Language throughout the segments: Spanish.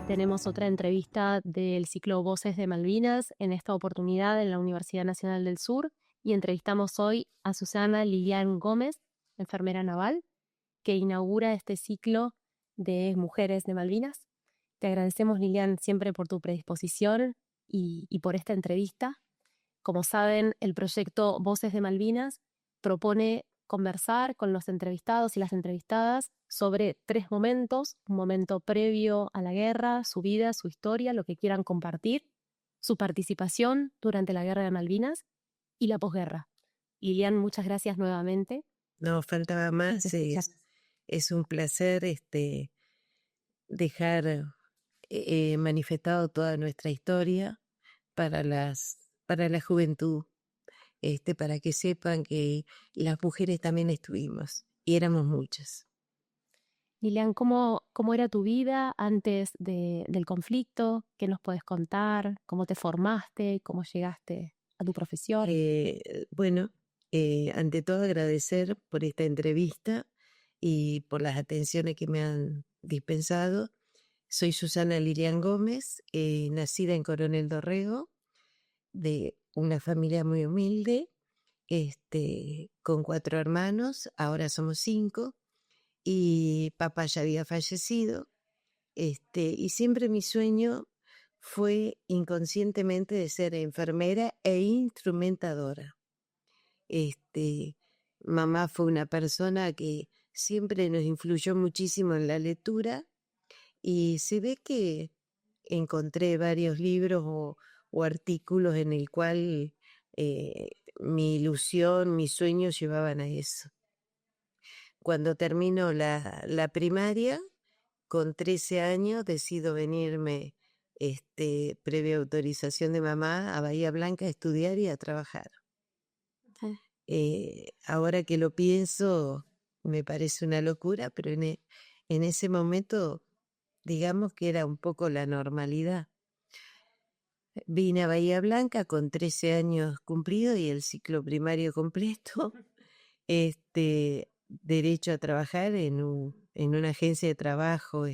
tenemos otra entrevista del ciclo Voces de Malvinas, en esta oportunidad en la Universidad Nacional del Sur, y entrevistamos hoy a Susana Lilian Gómez, enfermera naval, que inaugura este ciclo de Mujeres de Malvinas. Te agradecemos, Lilian, siempre por tu predisposición y por esta entrevista. Como saben, el proyecto Voces de Malvinas propone conversar con los entrevistados y las entrevistadas sobre 3 momentos: un momento previo a la guerra, su vida, su historia, lo que quieran compartir, su participación durante la Guerra de Malvinas y la posguerra. Lilian, muchas gracias nuevamente. No, faltaba más. Es un placer dejar manifestado toda nuestra historia para la juventud, para que sepan que las mujeres también estuvimos y éramos muchas. Lilian, ¿cómo era tu vida antes del conflicto? ¿Qué nos puedes contar? ¿Cómo te formaste? ¿Cómo llegaste a tu profesión? Bueno, ante todo agradecer por esta entrevista y por las atenciones que me han dispensado. Soy Susana Lilian Gómez, nacida en Coronel Dorrego, de una familia muy humilde, con 4 hermanos, ahora somos 5, y papá ya había fallecido, y siempre mi sueño fue inconscientemente de ser enfermera e instrumentadora. Mamá fue una persona que siempre nos influyó muchísimo en la lectura, y se ve que encontré varios libros o artículos en el cual mi ilusión, mis sueños llevaban a eso. Cuando termino la primaria, con 13 años, decido venirme, previa autorización de mamá, a Bahía Blanca a estudiar y a trabajar. Ahora que lo pienso, me parece una locura, pero en ese momento, digamos que era un poco la normalidad. Vine a Bahía Blanca con 13 años cumplidos y el ciclo primario completo, derecho a trabajar en una agencia de trabajo,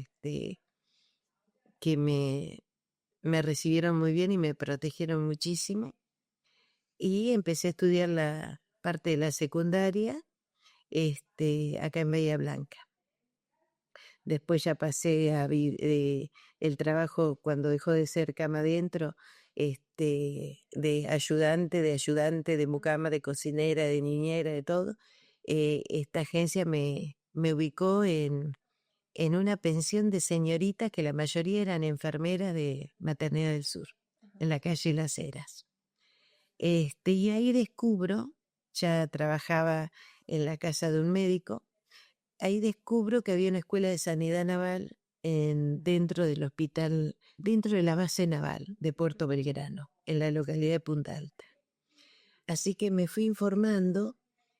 que me recibieron muy bien y me protegieron muchísimo. Y empecé a estudiar la parte de la secundaria, acá en Bahía Blanca. Después ya pasé a el trabajo, cuando dejó de ser cama adentro, de ayudante, de mucama, de cocinera, de niñera, de todo. Esta agencia me ubicó en una pensión de señoritas que la mayoría eran enfermeras de Maternidad del Sur, en la calle Las Heras. Y ahí descubro, ya trabajaba en la casa de un médico, ahí descubro que había una escuela de sanidad naval dentro del hospital, dentro de la base naval de Puerto Belgrano, en la localidad de Punta Alta. Así que me fui informando,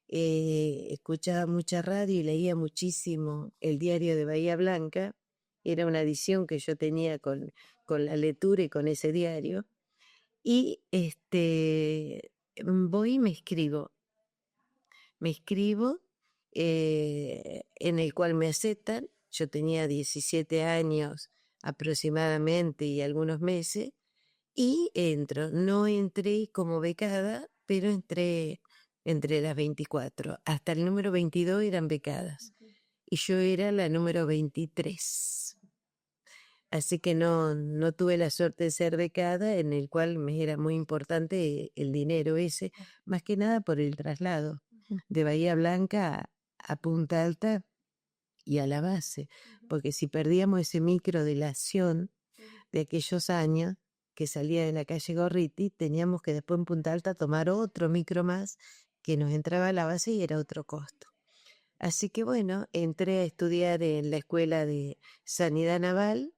escuchaba mucha radio y leía muchísimo el diario de Bahía Blanca. Era una edición que yo tenía con la lectura y con ese diario. Y voy y me inscribo, en el cual me aceptan. Yo tenía 17 años aproximadamente y algunos meses, y entro. No entré como becada, pero entré entre las 24. Hasta el número 22 eran becadas, y yo era la número 23. Así que no tuve la suerte de ser becada, en el cual me era muy importante el dinero ese, más que nada por el traslado de Bahía Blanca a Punta Alta y a la base, porque si perdíamos ese micro de la acción de aquellos años, que salía de la calle Gorriti, teníamos que después en Punta Alta tomar otro micro más que nos entraba a la base y era otro costo. Así que bueno, entré a estudiar en la Escuela de Sanidad Naval,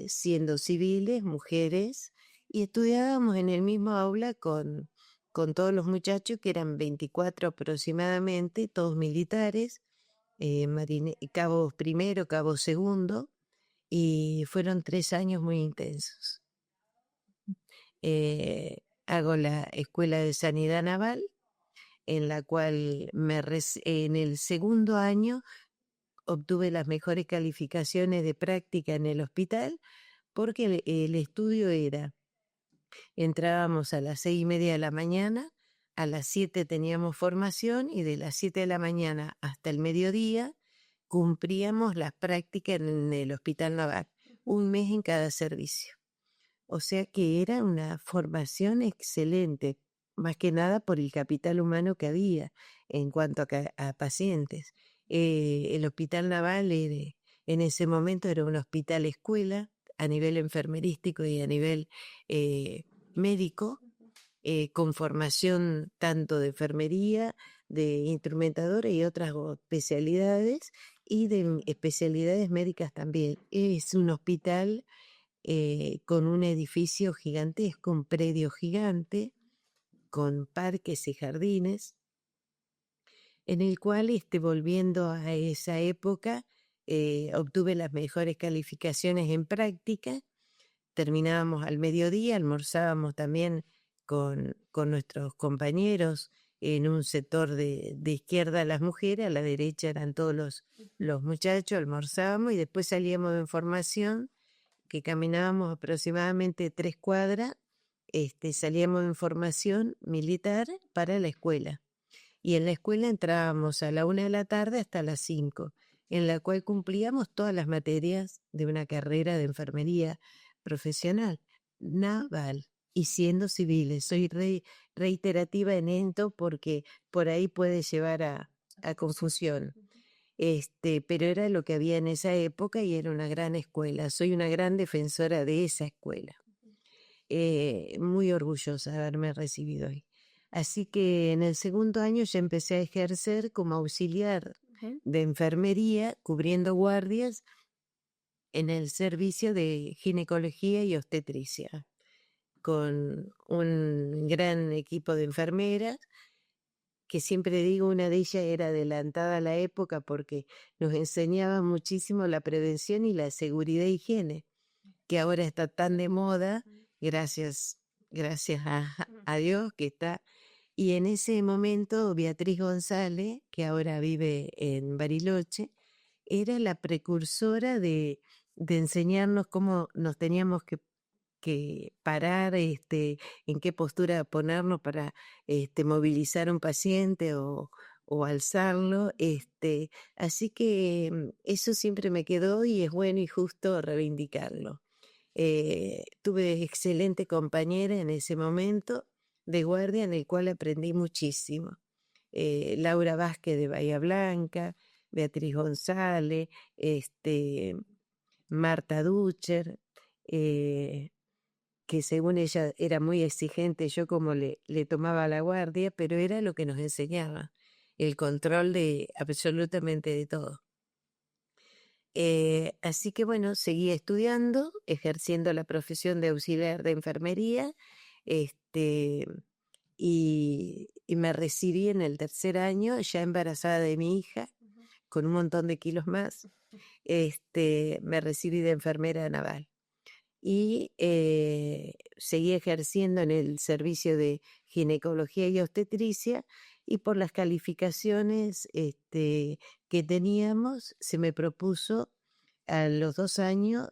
siendo civiles, mujeres, y estudiábamos en el mismo aula con todos los muchachos, que eran 24 aproximadamente, todos militares, cabos primero, cabos segundo, y fueron 3 años muy intensos. Hago la Escuela de Sanidad Naval, en la cual en el segundo año obtuve las mejores calificaciones de práctica en el hospital porque el estudio era, entrábamos a las 6:30 de la mañana, a las 7 teníamos formación y de las 7 de la mañana hasta el mediodía cumplíamos las prácticas en el Hospital Naval, un mes en cada servicio. O sea que era una formación excelente, más que nada por el capital humano que había en cuanto a pacientes. El Hospital Naval en ese momento era un hospital escuela a nivel enfermerístico y a nivel médico, con formación tanto de enfermería, de instrumentadora y otras especialidades, y de especialidades médicas también. Es un hospital con un edificio gigantesco, un predio gigante, con parques y jardines, en el cual, volviendo a esa época, obtuve las mejores calificaciones en práctica. Terminábamos al mediodía, almorzábamos también con nuestros compañeros en un sector de izquierda las mujeres, a la derecha eran todos los muchachos, almorzábamos y después salíamos en formación, que caminábamos aproximadamente 3 cuadras, salíamos en formación militar para la escuela. Y en la escuela entrábamos a la 1 de la tarde hasta las 5, en la cual cumplíamos todas las materias de una carrera de enfermería profesional, naval y siendo civiles. Soy reiterativa en esto porque por ahí puede llevar a confusión. Pero era lo que había en esa época y era una gran escuela. Soy una gran defensora de esa escuela. Muy orgullosa de haberme recibido ahí. Así que en el segundo año ya empecé a ejercer como auxiliar de enfermería, cubriendo guardias en el servicio de ginecología y obstetricia, con un gran equipo de enfermeras, que siempre digo, una de ellas era adelantada a la época porque nos enseñaba muchísimo la prevención y la seguridad e higiene, que ahora está tan de moda, gracias a Dios que está. Y en ese momento Beatriz González, que ahora vive en Bariloche, era la precursora de enseñarnos cómo nos teníamos que parar, en qué postura ponernos para movilizar a un paciente o alzarlo. Así que eso siempre me quedó y es bueno y justo reivindicarlo. Tuve excelente compañera en ese momento de guardia en el cual aprendí muchísimo. Laura Vázquez de Bahía Blanca, Beatriz González, Marta Ducher, que según ella era muy exigente, yo como le tomaba la guardia, pero era lo que nos enseñaba, el control de absolutamente de todo. Así que bueno, seguí estudiando, ejerciendo la profesión de auxiliar de enfermería, y me recibí en el tercer año, ya embarazada de mi hija, con un montón de kilos más. Me recibí de enfermera naval. Y seguí ejerciendo en el servicio de ginecología y obstetricia, y por las calificaciones que teníamos, se me propuso a los 2 años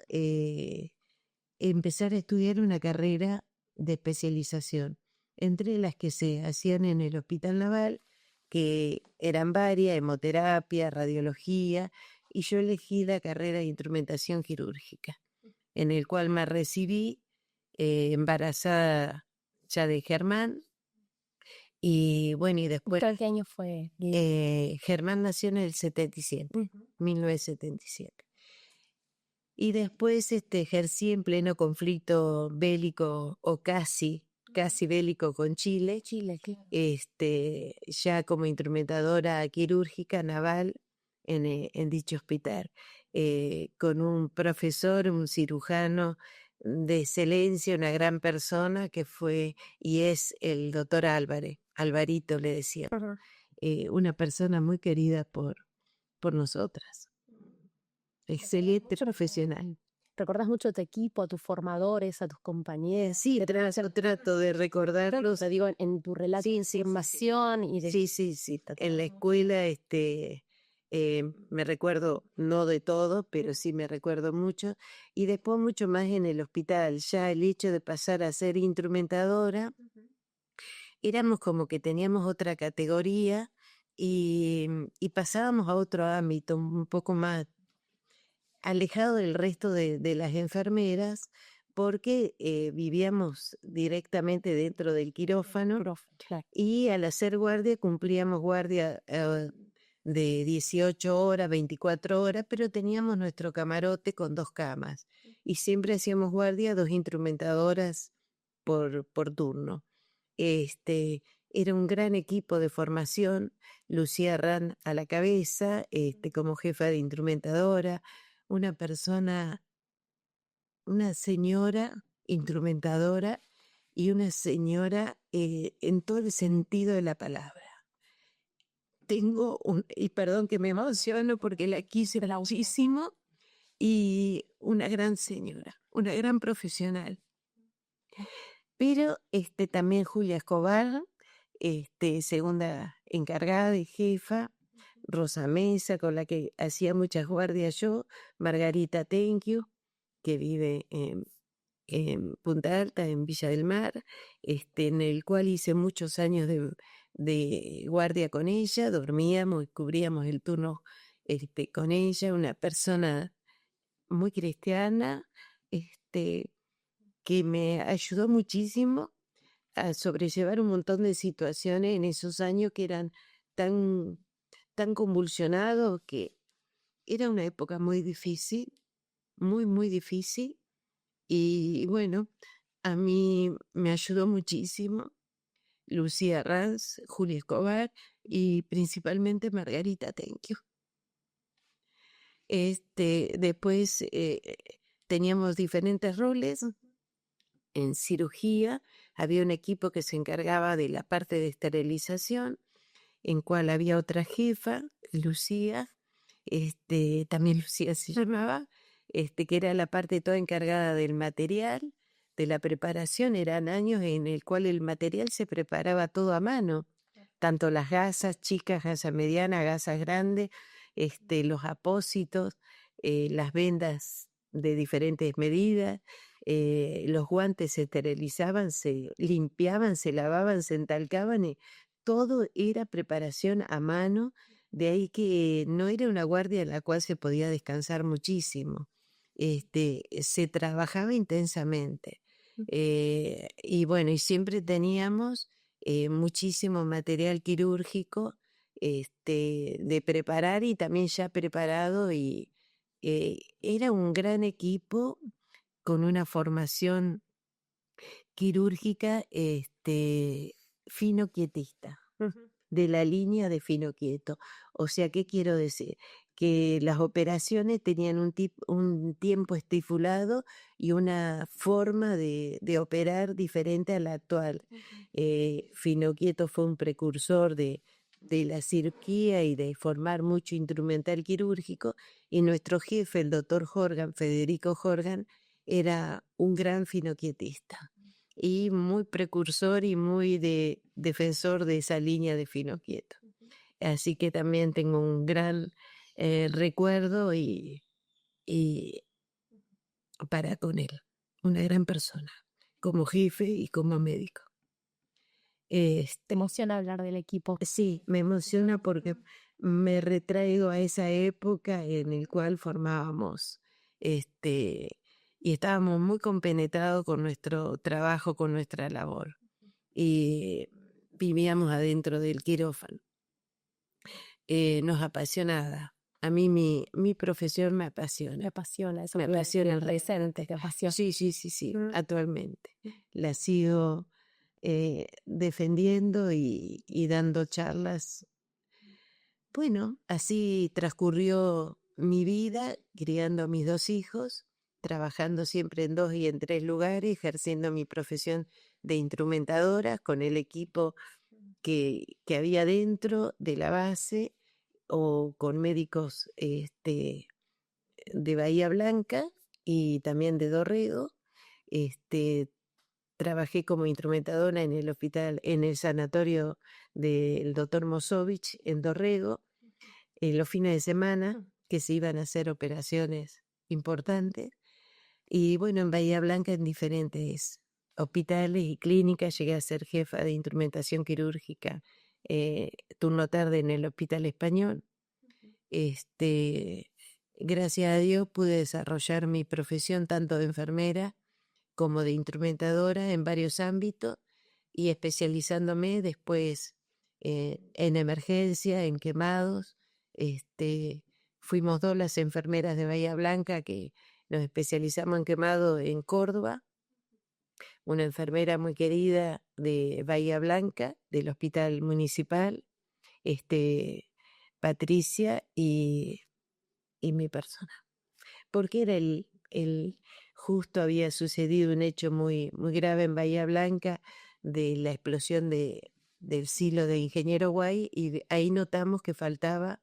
empezar a estudiar una carrera de especialización, entre las que se hacían en el Hospital Naval, que eran varias, hemoterapia, radiología, y yo elegí la carrera de instrumentación quirúrgica, en el cual me recibí embarazada ya de Germán. Y bueno, y después... ¿Qué año fue? Germán nació en el 77, 1977. Y después ejercí en pleno conflicto bélico o casi bélico con Chile. Chile, claro. Ya como instrumentadora quirúrgica naval en dicho hospital, con un profesor, un cirujano de excelencia, una gran persona que fue y es el doctor Álvarez, Alvarito le decía, una persona muy querida por nosotras. Excelente profesional. ¿Recordás mucho a tu equipo, a tus formadores, a tus compañeros? Sí, trato de recordarlos. O sea, digo, en tu relato de formación y de... Sí. En la escuela, Me recuerdo no de todo, pero sí me recuerdo mucho. Y después mucho más en el hospital. Ya el hecho de pasar a ser instrumentadora, éramos como que teníamos otra categoría y pasábamos a otro ámbito un poco más alejado del resto de las enfermeras, porque vivíamos directamente dentro del quirófano Claro. y al hacer guardia cumplíamos guardia de 18 horas, 24 horas, pero teníamos nuestro camarote con 2 camas y siempre hacíamos guardia 2 instrumentadoras por turno. Era un gran equipo de formación, Lucía Ran a la cabeza, como jefa de instrumentadora, una persona, una señora instrumentadora y una señora en todo el sentido de la palabra. Y perdón que me emociono porque la quise muchísimo, y una gran señora, una gran profesional. Pero también Julia Escobar, segunda encargada y jefa, Rosa Mesa, con la que hacía muchas guardias yo, Margarita Tenquio, que vive en Punta Alta, en Villa del Mar, en el cual hice muchos años de guardia con ella, dormíamos y cubríamos el turno con ella, una persona muy cristiana, que me ayudó muchísimo a sobrellevar un montón de situaciones en esos años que eran tan, tan convulsionados, que era una época muy difícil, muy, muy difícil. Y bueno, a mí me ayudó muchísimo Lucía Ranz, Julia Escobar y principalmente Margarita Tenquio. Después teníamos diferentes roles. En cirugía había un equipo que se encargaba de la parte de esterilización, en cual había otra jefa, Lucía, también Lucía se llamaba, que era la parte toda encargada del material, de la preparación. Eran años en el cual el material se preparaba todo a mano, tanto las gasas chicas, gasas medianas, gasas grandes, los apósitos, las vendas de diferentes medidas, los guantes se esterilizaban, se limpiaban, se lavaban, se entalcaban, y todo era preparación a mano. De ahí que no era una guardia en la cual se podía descansar muchísimo. Se trabajaba intensamente. Y bueno, y siempre teníamos muchísimo material quirúrgico de preparar y también ya preparado, y era un gran equipo con una formación quirúrgica fino quietista, de la línea de fino quieto. O sea, ¿qué quiero decir? Que las operaciones tenían un tiempo estipulado y una forma de operar diferente a la actual. Fino quieto fue un precursor de la cirugía y de formar mucho instrumental quirúrgico, y nuestro jefe, el doctor Jorgan, Federico Jorgan, era un gran finoquietista y muy precursor y muy defensor de esa línea de fino quieto. Así que también tengo un gran recuerdo y para con él, una gran persona, como jefe y como médico. ¿Te emociona hablar del equipo? Sí, me emociona porque me retraigo a esa época en el cual formábamos, y estábamos muy compenetrados con nuestro trabajo, con nuestra labor, y vivíamos adentro del quirófano. Nos apasionaba. A mí mi profesión me apasiona. Me apasiona eso. Me apasiona el presente, te apasiona. Sí, actualmente. La sigo defendiendo y dando charlas. Bueno, así transcurrió mi vida, criando a mis 2 hijos, trabajando siempre en 2 y en 3 lugares, ejerciendo mi profesión de instrumentadora con el equipo que había dentro de la base, o con médicos de Bahía Blanca y también de Dorrego. Trabajé como instrumentadora en el hospital, en el sanatorio del doctor Mosovich en Dorrego. en los fines de semana, que se iban a hacer operaciones importantes. Y bueno, en Bahía Blanca en diferentes hospitales y clínicas llegué a ser jefa de instrumentación quirúrgica, turno tarde en el Hospital Español. Gracias a Dios pude desarrollar mi profesión tanto de enfermera como de instrumentadora en varios ámbitos y especializándome después en emergencia, en quemados. Fuimos 2 las enfermeras de Bahía Blanca que nos especializamos en quemado en Córdoba, una enfermera muy querida de Bahía Blanca, del Hospital Municipal, Patricia y mi persona. Porque era justo había sucedido un hecho muy, muy grave en Bahía Blanca de la explosión del silo de Ingeniero Guay y ahí notamos que faltaba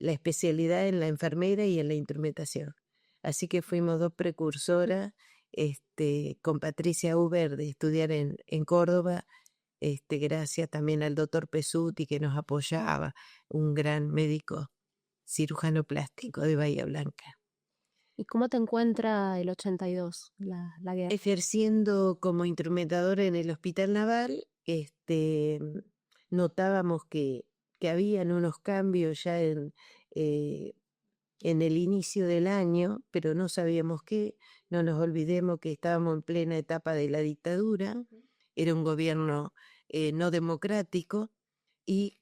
la especialidad en la enfermera y en la instrumentación. Así que fuimos 2 precursoras, con Patricia Uber de estudiar en Córdoba, gracias también al doctor Pesuti que nos apoyaba, un gran médico cirujano plástico de Bahía Blanca. ¿Y cómo te encuentra el 82, la guerra? Ejerciendo como instrumentadora en el Hospital Naval, notábamos que habían unos cambios ya en el inicio del año, pero no sabíamos qué. No nos olvidemos que estábamos en plena etapa de la dictadura, era un gobierno no democrático y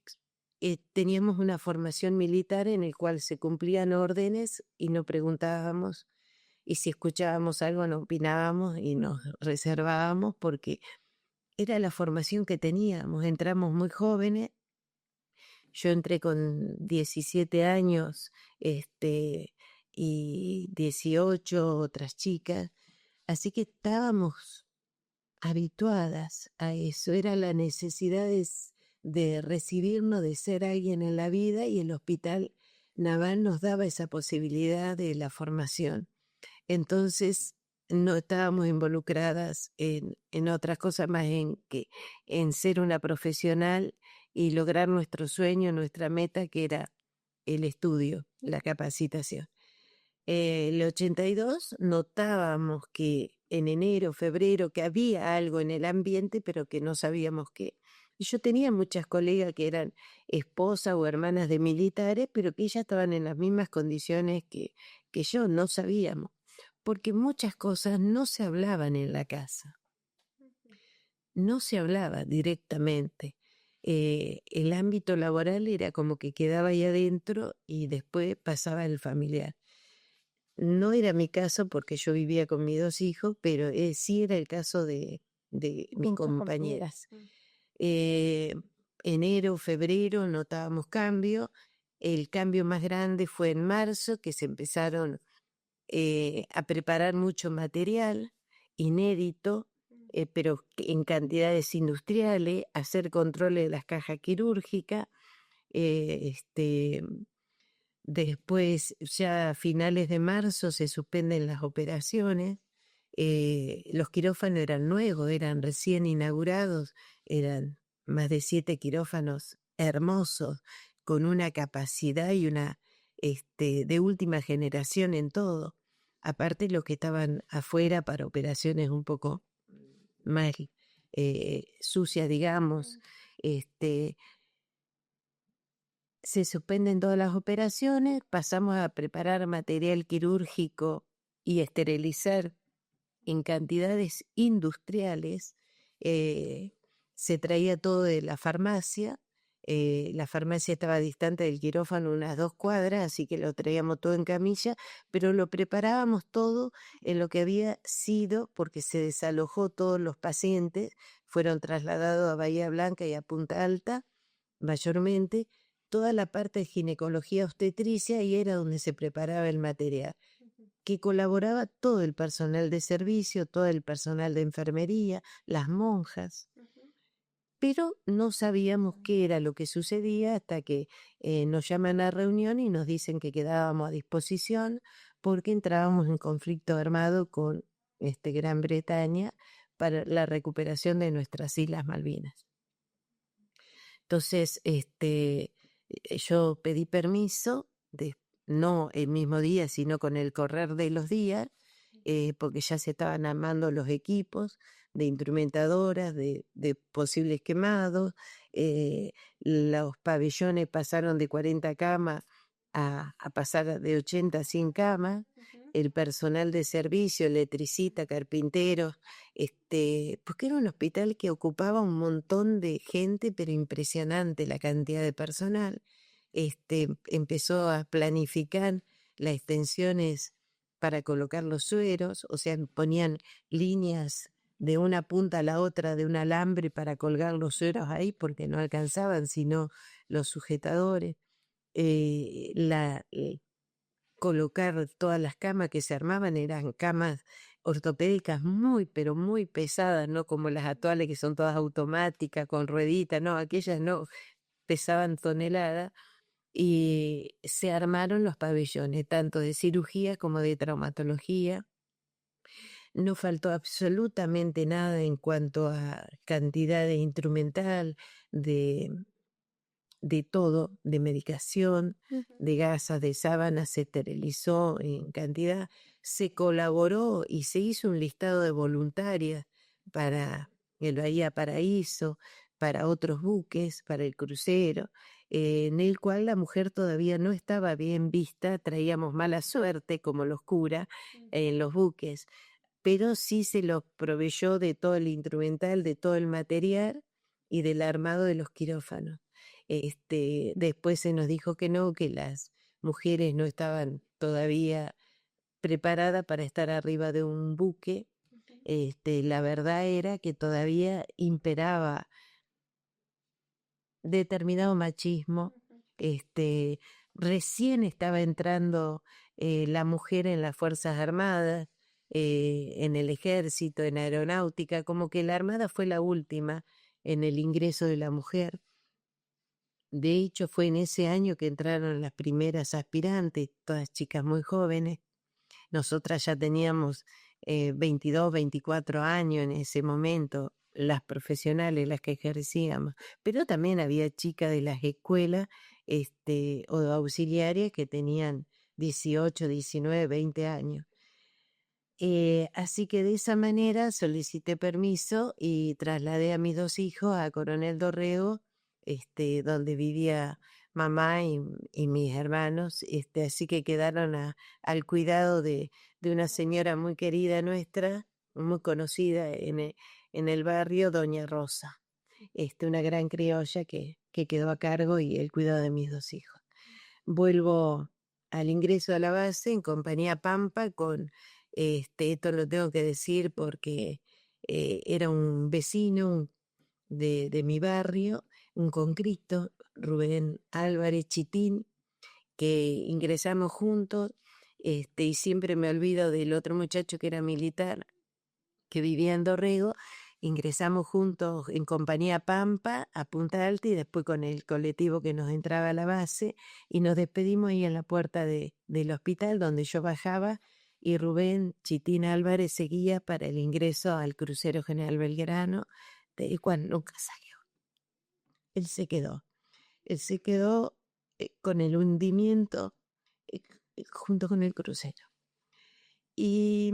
teníamos una formación militar en el cual se cumplían órdenes y no preguntábamos, y si escuchábamos algo no opinábamos y nos reservábamos porque era la formación que teníamos. Entramos muy jóvenes, yo entré con 17 años y 18 otras chicas, así que estábamos habituadas a eso, era la necesidad de recibirnos, de ser alguien en la vida, y el Hospital Naval nos daba esa posibilidad de la formación. Entonces no estábamos involucradas en otras cosas más en ser una profesional y lograr nuestro sueño, nuestra meta, que era el estudio, la capacitación. El 82 notábamos que en enero, febrero, que había algo en el ambiente, pero que no sabíamos qué. Y yo tenía muchas colegas que eran esposas o hermanas de militares, pero que ellas estaban en las mismas condiciones que yo, no sabíamos, porque muchas cosas no se hablaban en la casa, no se hablaba directamente. El ámbito laboral era como que quedaba ahí adentro y después pasaba al familiar. No era mi caso porque yo vivía con mis 2 hijos, pero sí era el caso de mis compañeras. Enero, febrero notábamos cambio. El cambio más grande fue en marzo, que se empezaron a preparar mucho material inédito, pero en cantidades industriales, hacer controles de las cajas quirúrgicas. Después, ya a finales de marzo, se suspenden las operaciones. Los quirófanos eran nuevos, eran recién inaugurados, eran más de 7 quirófanos hermosos, con una capacidad y una de última generación en todo. Aparte los que estaban afuera para operaciones un poco más sucias, digamos. Se suspenden todas las operaciones, pasamos a preparar material quirúrgico y esterilizar en cantidades industriales. Se traía todo de la farmacia. La farmacia estaba distante del quirófano unas 2 cuadras, así que lo traíamos todo en camilla, pero lo preparábamos todo en lo que había sido, porque se desalojó todos los pacientes, fueron trasladados a Bahía Blanca y a Punta Alta, mayormente, toda la parte de ginecología obstetricia, y era donde se preparaba el material, que colaboraba todo el personal de servicio, todo el personal de enfermería, las monjas. Pero no sabíamos qué era lo que sucedía hasta que nos llaman a reunión y nos dicen que quedábamos a disposición porque entrábamos en conflicto armado con Gran Bretaña para la recuperación de nuestras Islas Malvinas. Entonces, Yo pedí permiso, no el mismo día, sino con el correr de los días, porque ya se estaban armando los equipos de instrumentadoras, de posibles quemados. Los pabellones pasaron de 40 camas a pasar de 80 a 100 camas. El personal de servicio, electricista, carpinteros, porque era un hospital que ocupaba un montón de gente, pero impresionante la cantidad de personal. Empezó a planificar las extensiones para colocar los sueros, o sea, ponían líneas de una punta a la otra de un alambre para colgar los sueros ahí porque no alcanzaban sino los sujetadores. Colocar todas las camas que se armaban eran camas ortopédicas muy, pero muy pesadas, no como las actuales que son todas automáticas, con rueditas, no, aquellas no, pesaban toneladas. Y se armaron los pabellones, tanto de cirugía como de traumatología. No faltó absolutamente nada en cuanto a cantidad de instrumental, de todo, de medicación, de gasas, de sábanas, se esterilizó en cantidad. Se colaboró y se hizo un listado de voluntarias para el Bahía Paraíso, para otros buques, para el crucero, en el cual la mujer todavía no estaba bien vista, traíamos mala suerte como los curas en los buques, pero sí se los proveyó de todo el instrumental, de todo el material y del armado de los quirófanos. Después se nos dijo que no, que las mujeres no estaban todavía preparadas para estar arriba de un buque. La verdad era que todavía imperaba determinado machismo. Recién estaba entrando la mujer en las Fuerzas Armadas, en el ejército, en aeronáutica, como que la Armada fue la última en el ingreso de la mujer. De hecho, fue en ese año que entraron las primeras aspirantes, todas chicas muy jóvenes. Nosotras ya teníamos 22, 24 años en ese momento, las profesionales, las que ejercíamos, pero también había chicas de las escuelas o auxiliares que tenían 18, 19, 20 años. Así que de esa manera solicité permiso y trasladé a mis 2 hijos a Coronel Dorrego, donde vivía mamá y mis hermanos, así que quedaron al cuidado de una señora muy querida nuestra, muy conocida en el barrio, doña Rosa, una gran criolla que quedó a cargo y el cuidado de mis 2 hijos. Vuelvo al ingreso a la base en compañía Pampa con, esto lo tengo que decir porque era un vecino de mi barrio, un concristo, Rubén Álvarez Chitín, que ingresamos juntos, y siempre me olvido del otro muchacho que era militar, que vivía en Dorrego. Ingresamos juntos en compañía Pampa a Punta Alta y después con el colectivo que nos entraba a la base y nos despedimos ahí en la puerta del hospital donde yo bajaba y Rubén Chitín Álvarez seguía para el ingreso al crucero General Belgrano, del cual nunca salió. Él se quedó con el hundimiento junto con el crucero. Y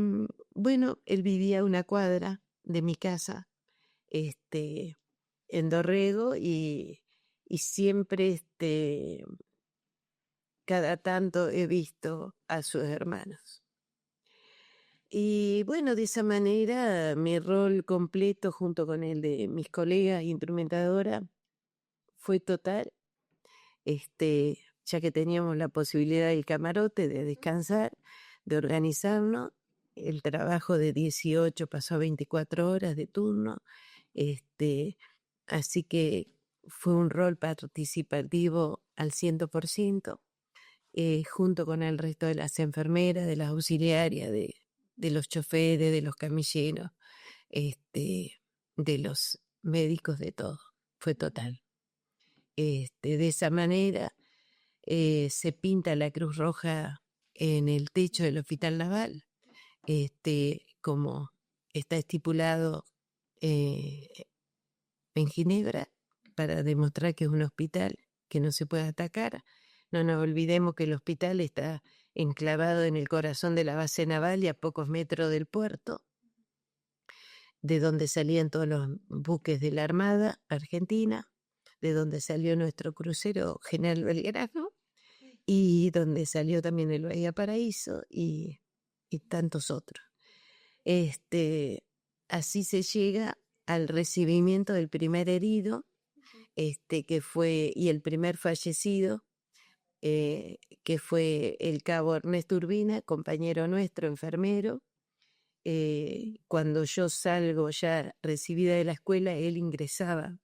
bueno, él vivía a una cuadra de mi casa, en Dorrego, y siempre, cada tanto he visto a sus hermanos. Y bueno, de esa manera mi rol completo junto con el de mis colegas instrumentadoras fue total, ya que teníamos la posibilidad del camarote, de descansar, de organizarnos. El trabajo de 18 pasó a 24 horas de turno, así que fue un rol participativo al 100%, junto con el resto de las enfermeras, de las auxiliarias, de los choferes, de los camilleros, de los médicos, de todo. Fue total. De esa manera se pinta la Cruz Roja en el techo del Hospital Naval, como está estipulado en Ginebra, para demostrar que es un hospital que no se pueda atacar. No nos olvidemos que el hospital está enclavado en el corazón de la base naval y a pocos metros del puerto, de donde salían todos los buques de la Armada Argentina, de donde salió nuestro crucero General Belgrano, y donde salió también el Bahía Paraíso y tantos otros. Así se llega al recibimiento del primer herido, que fue, y el primer fallecido, que fue el cabo Ernesto Urbina, compañero nuestro, enfermero. Cuando yo salgo ya recibida de la escuela, él ingresaba,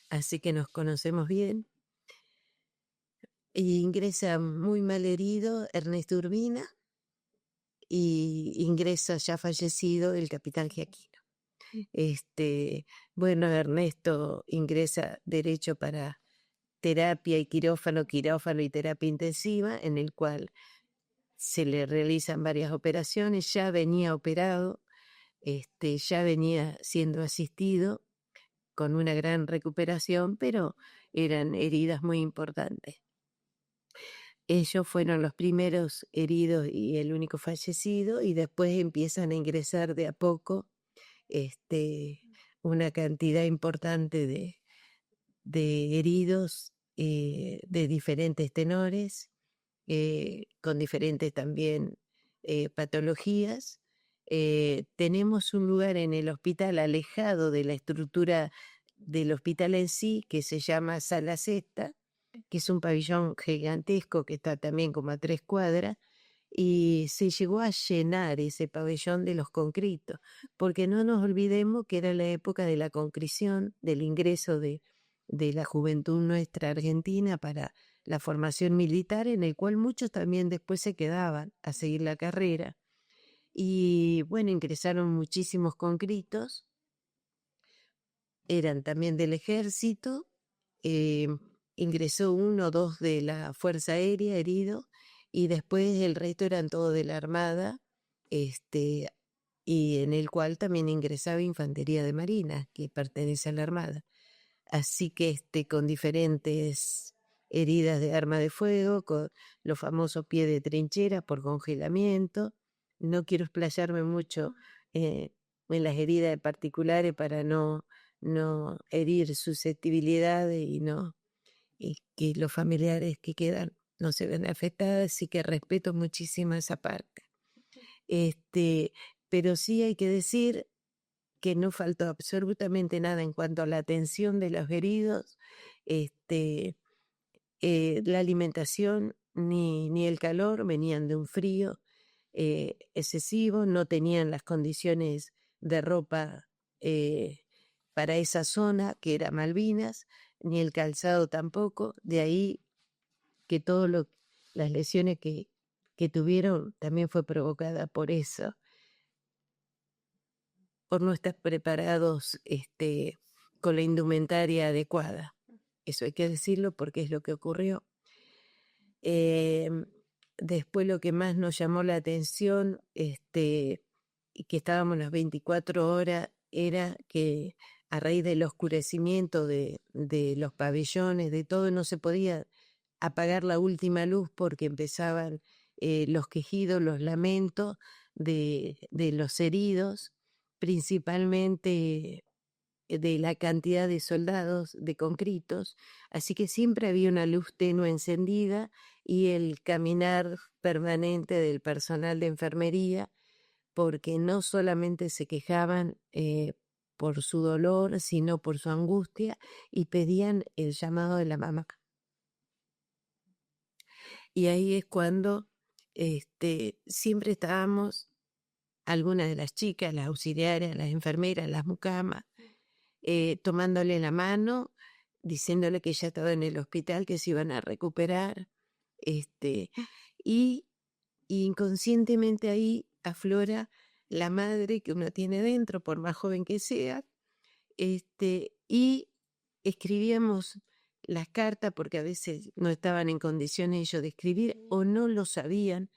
así que nos conocemos bien. Y ingresa muy mal herido Ernesto Urbina y ingresa ya fallecido el capitán Giaquino. Bueno, Ernesto ingresa derecho para terapia y quirófano y terapia intensiva, en el cual se le realizan varias operaciones. Ya venía operado, ya venía siendo asistido con una gran recuperación, pero eran heridas muy importantes. Ellos fueron los primeros heridos y el único fallecido, y después empiezan a ingresar de a poco una cantidad importante de heridos de diferentes tenores, con diferentes también patologías. Tenemos un lugar en el hospital alejado de la estructura del hospital en sí, que se llama Sala Sexta, que es un pabellón gigantesco que está también como a 3 cuadras, y se llegó a llenar ese pabellón de los conscriptos, porque no nos olvidemos que era la época de la conscripción, del ingreso de la juventud nuestra argentina para la formación militar, en el cual muchos también después se quedaban a seguir la carrera. Y bueno, ingresaron muchísimos conscriptos, eran también del ejército, ingresó 1 o 2 de la Fuerza Aérea herido, y después el resto eran todos de la Armada, y en el cual también ingresaba Infantería de Marina, que pertenece a la Armada. Así que con diferentes heridas de arma de fuego, con los famosos pies de trinchera por congelamiento. No quiero explayarme mucho en las heridas particulares para no herir susceptibilidades y que los familiares que quedan no se ven afectados, así que respeto muchísimo esa parte. Pero sí hay que decir que no faltó absolutamente nada en cuanto a la atención de los heridos, la alimentación ni el calor, venían de un frío excesivo, no tenían las condiciones de ropa para esa zona que era Malvinas, ni el calzado tampoco, de ahí que todas las lesiones que tuvieron también fue provocada por eso, por no estar preparados con la indumentaria adecuada. Eso hay que decirlo porque es lo que ocurrió. Después lo que más nos llamó la atención, y que estábamos las 24 horas, era que a raíz del oscurecimiento de los pabellones, de todo, no se podía apagar la última luz porque empezaban los quejidos, los lamentos de los heridos, principalmente de la cantidad de soldados, de conscriptos, así que siempre había una luz tenue encendida y el caminar permanente del personal de enfermería, porque no solamente se quejaban por su dolor, sino por su angustia, y pedían el llamado de la mamá. Y ahí es cuando siempre estábamos, algunas de las chicas, las auxiliares, las enfermeras, las mucamas, tomándole la mano, diciéndole que ya estaba en el hospital, que se iban a recuperar, y inconscientemente ahí aflora la madre que uno tiene dentro, por más joven que sea, y escribíamos las cartas porque a veces no estaban en condiciones ellos de escribir o no lo sabían,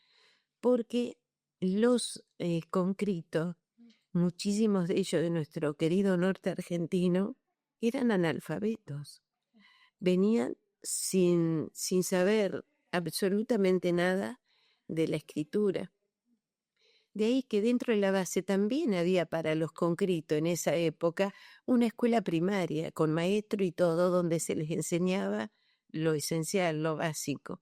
porque los conscriptos, muchísimos de ellos de nuestro querido norte argentino, eran analfabetos. Venían sin saber absolutamente nada de la escritura. De ahí que dentro de la base también había para los conscritos en esa época una escuela primaria con maestro y todo, donde se les enseñaba lo esencial, lo básico.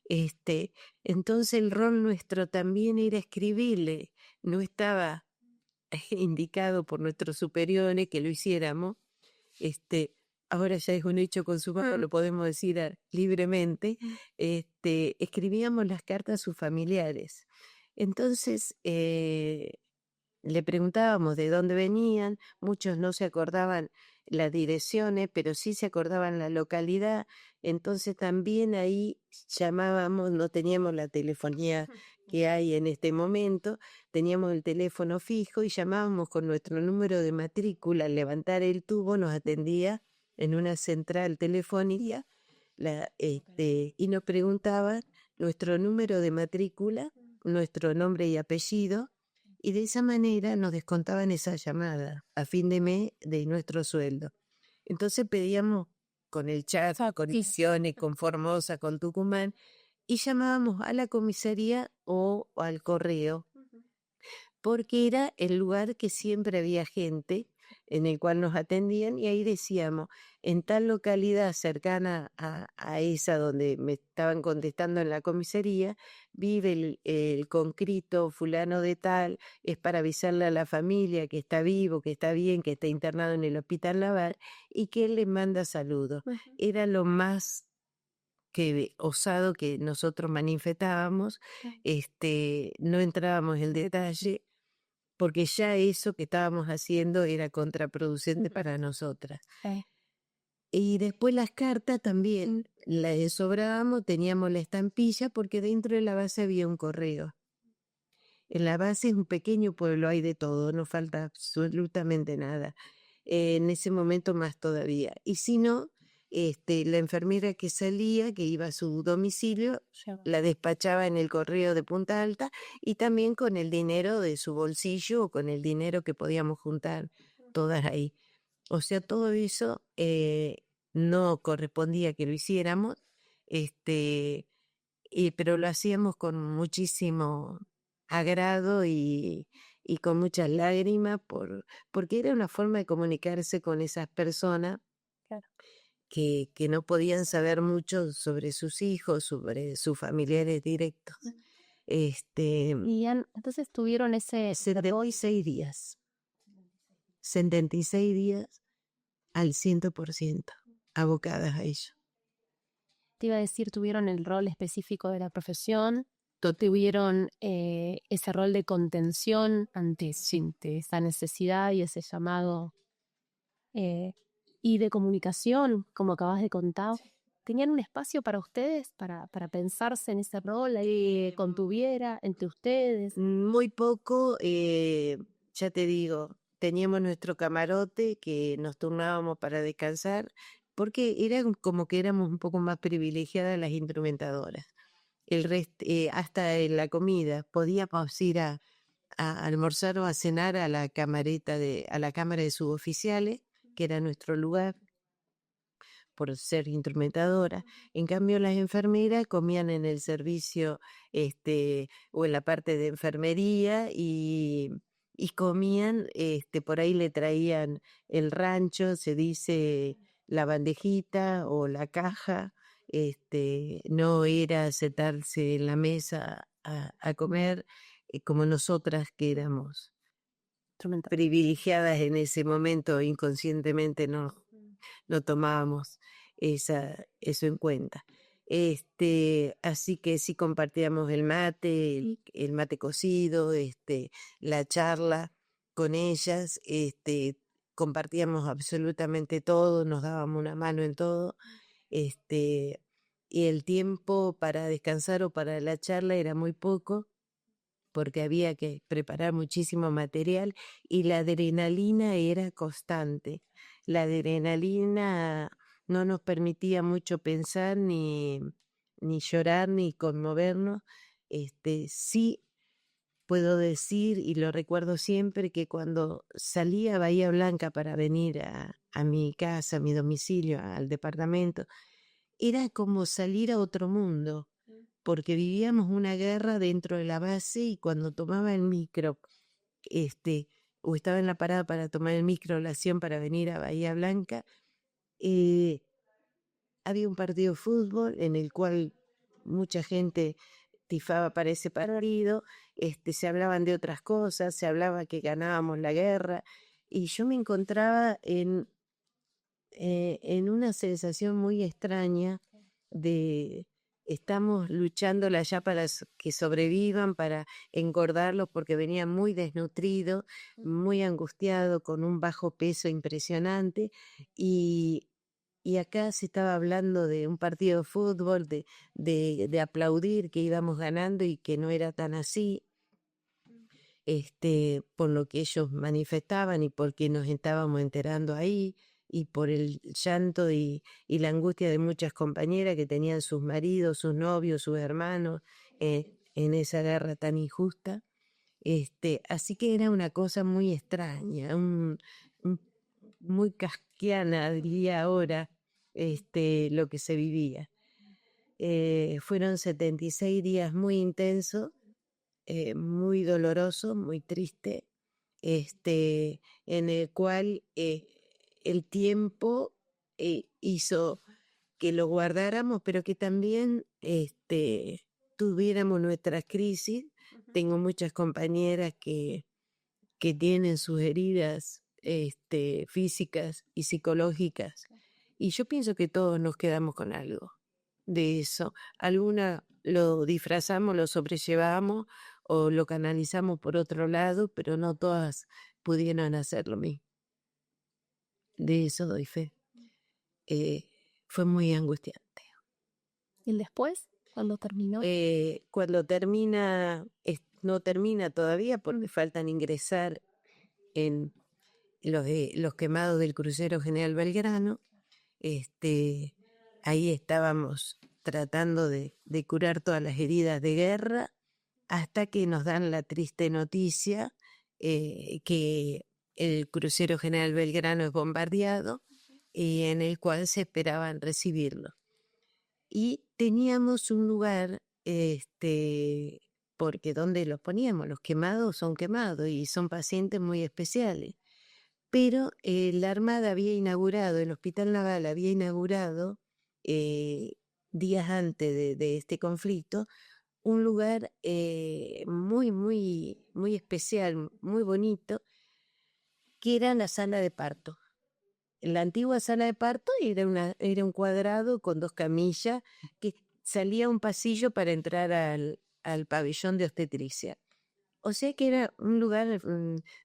Entonces el rol nuestro también era escribirle, no estaba indicado por nuestros superiores que lo hiciéramos. Ahora ya es un hecho consumado, lo podemos decir libremente. Escribíamos las cartas a sus familiares. Entonces le preguntábamos de dónde venían, muchos no se acordaban las direcciones, pero sí se acordaban la localidad. Entonces también ahí llamábamos, no teníamos la telefonía que hay en este momento, teníamos el teléfono fijo y llamábamos con nuestro número de matrícula. Al levantar el tubo nos atendía en una central telefónica y nos preguntaban nuestro número de matrícula, nuestro nombre y apellido, y de esa manera nos descontaban esa llamada a fin de mes de nuestro sueldo. Entonces pedíamos con el chat, con Misiones, con Formosa, con Tucumán, y llamábamos a la comisaría o al correo, porque era el lugar que siempre había gente en el cual nos atendían, y ahí decíamos, en tal localidad cercana a esa donde me estaban contestando en la comisaría, vive el conscrito fulano de tal, es para avisarle a la familia que está vivo, que está bien, que está internado en el hospital naval y que él le manda saludos. Era lo más osado que nosotros manifestábamos. No entrábamos en detalle, porque ya eso que estábamos haciendo era contraproducente para nosotras. Y después las cartas también las desobrábamos, teníamos la estampilla, porque dentro de la base había un correo. En la base es un pequeño pueblo, hay de todo, no falta absolutamente nada. En ese momento más todavía. Y si no, la enfermera que salía, que iba a su domicilio, la despachaba en el correo de Punta Alta, y también con el dinero de su bolsillo o con el dinero que podíamos juntar todas ahí. O sea, todo eso no correspondía que lo hiciéramos, pero lo hacíamos con muchísimo agrado y con muchas lágrimas, porque era una forma de comunicarse con esas personas. Claro. Que no podían saber mucho sobre sus hijos, sobre sus familiares directos. Y entonces tuvieron ese... 76 días. 76 días al 100%, abocadas a ello. Te iba a decir, tuvieron el rol específico de la profesión, tuvieron ese rol de contención ante esa necesidad y ese llamado, y de comunicación, como acabas de contar. ¿Tenían un espacio para ustedes, para pensarse en ese rol, ahí contuviera entre ustedes? Muy poco, ya te digo, teníamos nuestro camarote que nos turnábamos para descansar, porque era como que éramos un poco más privilegiadas las instrumentadoras. El resto, hasta en la comida, podíamos ir a almorzar o a cenar a la a la cámara de suboficiales, que era nuestro lugar, por ser instrumentadora. En cambio, las enfermeras comían en el servicio o en la parte de enfermería, y comían, por ahí le traían el rancho, se dice la bandejita o la caja. No era sentarse en la mesa a comer como nosotras, que éramos privilegiadas en ese momento, inconscientemente no tomábamos eso en cuenta. Así que sí compartíamos el mate, el mate cocido, la charla con ellas, compartíamos absolutamente todo, nos dábamos una mano en todo, y el tiempo para descansar o para la charla era muy poco, porque había que preparar muchísimo material, y la adrenalina era constante. La adrenalina no nos permitía mucho pensar, ni llorar, ni conmovernos. Sí puedo decir, y lo recuerdo siempre, que cuando salía a Bahía Blanca para venir a mi casa, a mi domicilio, al departamento, era como salir a otro mundo, porque vivíamos una guerra dentro de la base y cuando tomaba el micro, o estaba en la parada para tomar el micro Lación para venir a Bahía Blanca, había un partido de fútbol en el cual mucha gente tifaba para ese partido, se hablaban de otras cosas, se hablaba que ganábamos la guerra, y yo me encontraba en una sensación muy extraña de estamos luchándola ya para que sobrevivan, para engordarlos porque venían muy desnutridos, muy angustiados, con un bajo peso impresionante, y acá se estaba hablando de un partido de fútbol, de aplaudir que íbamos ganando y que no era tan así, por lo que ellos manifestaban y porque nos estábamos enterando ahí, y por el llanto y la angustia de muchas compañeras que tenían sus maridos, sus novios, sus hermanos, en esa guerra tan injusta. Así que era una cosa muy extraña, muy kafkiana, diría ahora, lo que se vivía. Fueron 76 días muy intensos, muy doloroso, muy triste, en el cual el tiempo hizo que lo guardáramos, pero que también tuviéramos nuestras crisis. Tengo muchas compañeras que tienen sus heridas físicas y psicológicas, y yo pienso que todos nos quedamos con algo de eso. Alguna lo disfrazamos, lo sobrellevamos o lo canalizamos por otro lado, pero no todas pudieron hacer lo mismo. De eso doy fe. Fue muy angustiante. ¿Y el después? ¿Cuándo terminó? Cuando termina, no termina todavía porque faltan ingresar en los quemados del crucero General Belgrano. Ahí estábamos tratando de curar todas las heridas de guerra, hasta que nos dan la triste noticia que el crucero General Belgrano es bombardeado, y en el cual se esperaban recibirlo. Y teníamos un lugar, porque donde los poníamos, los quemados son quemados y son pacientes muy especiales. Pero la Armada había inaugurado, el Hospital Naval había inaugurado, días antes de este conflicto, un lugar muy, muy, muy especial, muy bonito, que era la sala de parto. La antigua sala de parto era un cuadrado con 2 camillas que salía un pasillo para entrar al pabellón de obstetricia. O sea que era un lugar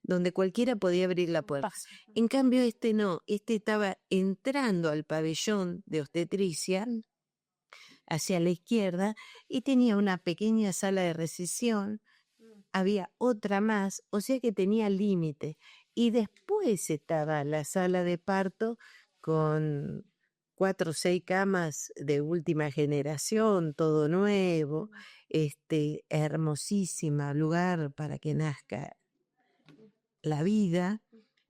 donde cualquiera podía abrir la puerta. En cambio no, estaba entrando al pabellón de obstetricia hacia la izquierda y tenía una pequeña sala de recesión, había otra más, o sea que tenía límite. Y después estaba la sala de parto con 4 o 6 camas de última generación, todo nuevo, hermosísima, lugar para que nazca la vida.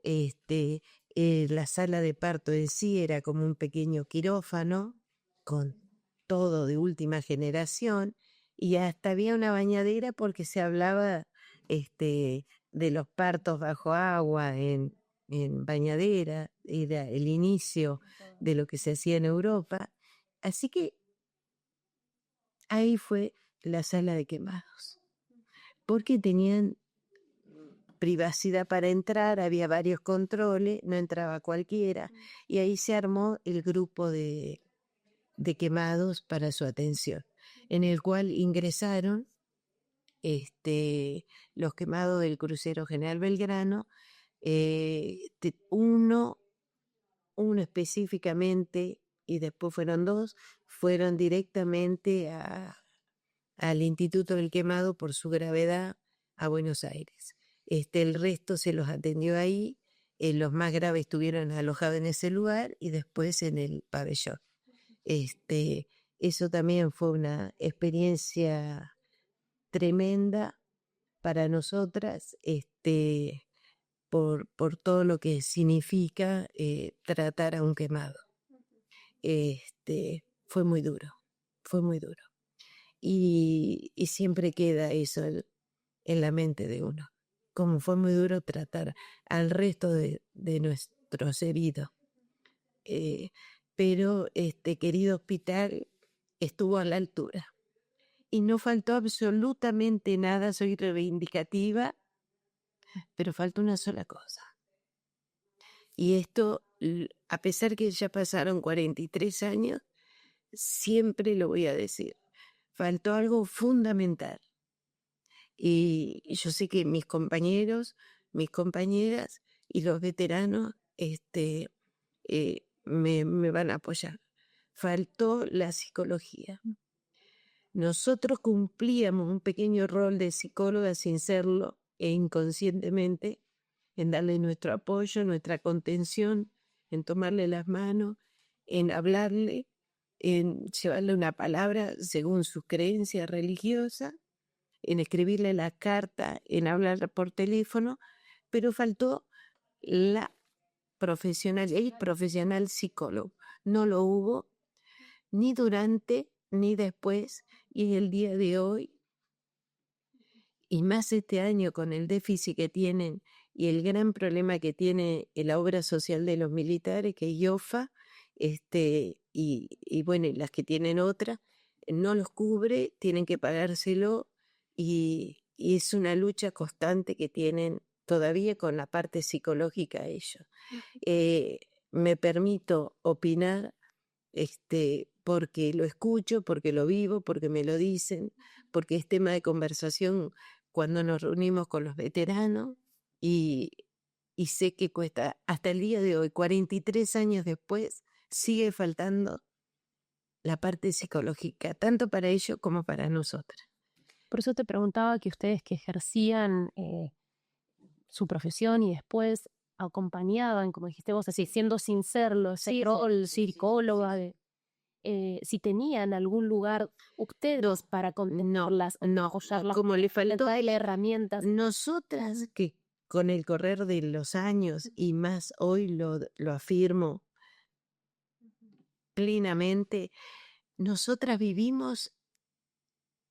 La sala de parto en sí era como un pequeño quirófano con todo de última generación, y hasta había una bañadera porque se hablaba de los partos bajo agua en bañadera, era el inicio de lo que se hacía en Europa. Así que ahí fue la sala de quemados, porque tenían privacidad para entrar, había varios controles, no entraba cualquiera, y ahí se armó el grupo de quemados para su atención, en el cual ingresaron los quemados del crucero General Belgrano, uno específicamente, y después fueron 2, fueron directamente al Instituto del Quemado por su gravedad a Buenos Aires. El resto se los atendió ahí, los más graves estuvieron alojados en ese lugar y después en el pabellón. Eso también fue una experiencia tremenda para nosotras, por todo lo que significa tratar a un quemado. fue muy duro, fue muy duro. Y siempre queda eso en la mente de uno, como fue muy duro tratar al resto de nuestros heridos. Pero este querido hospital estuvo a la altura y no faltó absolutamente nada. Soy reivindicativa, pero falta una sola cosa. Y esto, a pesar que ya pasaron 43 años, siempre lo voy a decir. Faltó algo fundamental. Y yo sé que mis compañeros, mis compañeras y los veteranos me van a apoyar. Faltó la psicología. Nosotros cumplíamos un pequeño rol de psicóloga sin serlo e inconscientemente, en darle nuestro apoyo, nuestra contención, en tomarle las manos, en hablarle, en llevarle una palabra según sus creencias religiosas, en escribirle la carta, en hablar por teléfono, pero faltó la profesional, el profesional psicólogo. No lo hubo ni durante ni después, y el día de hoy, y más este año con el déficit que tienen y el gran problema que tiene la obra social de los militares, que es IOFA, y bueno, y las que tienen otra, no los cubre, tienen que pagárselo, y es una lucha constante que tienen todavía con la parte psicológica ellos. Me permito opinar porque lo escucho, porque lo vivo, porque me lo dicen, porque es tema de conversación cuando nos reunimos con los veteranos, y sé que cuesta, hasta el día de hoy, 43 años después, sigue faltando la parte psicológica, tanto para ellos como para nosotras. Por eso te preguntaba que ustedes que ejercían su profesión y después acompañaban, como dijiste vos, así siendo sin serlo, ese rol psicóloga, si tenían algún lugar ustedes para contenerlas, apoyarlas, como le faltó darle herramientas. Nosotras, que con el correr de los años y más hoy lo afirmo plenamente, nosotras vivimos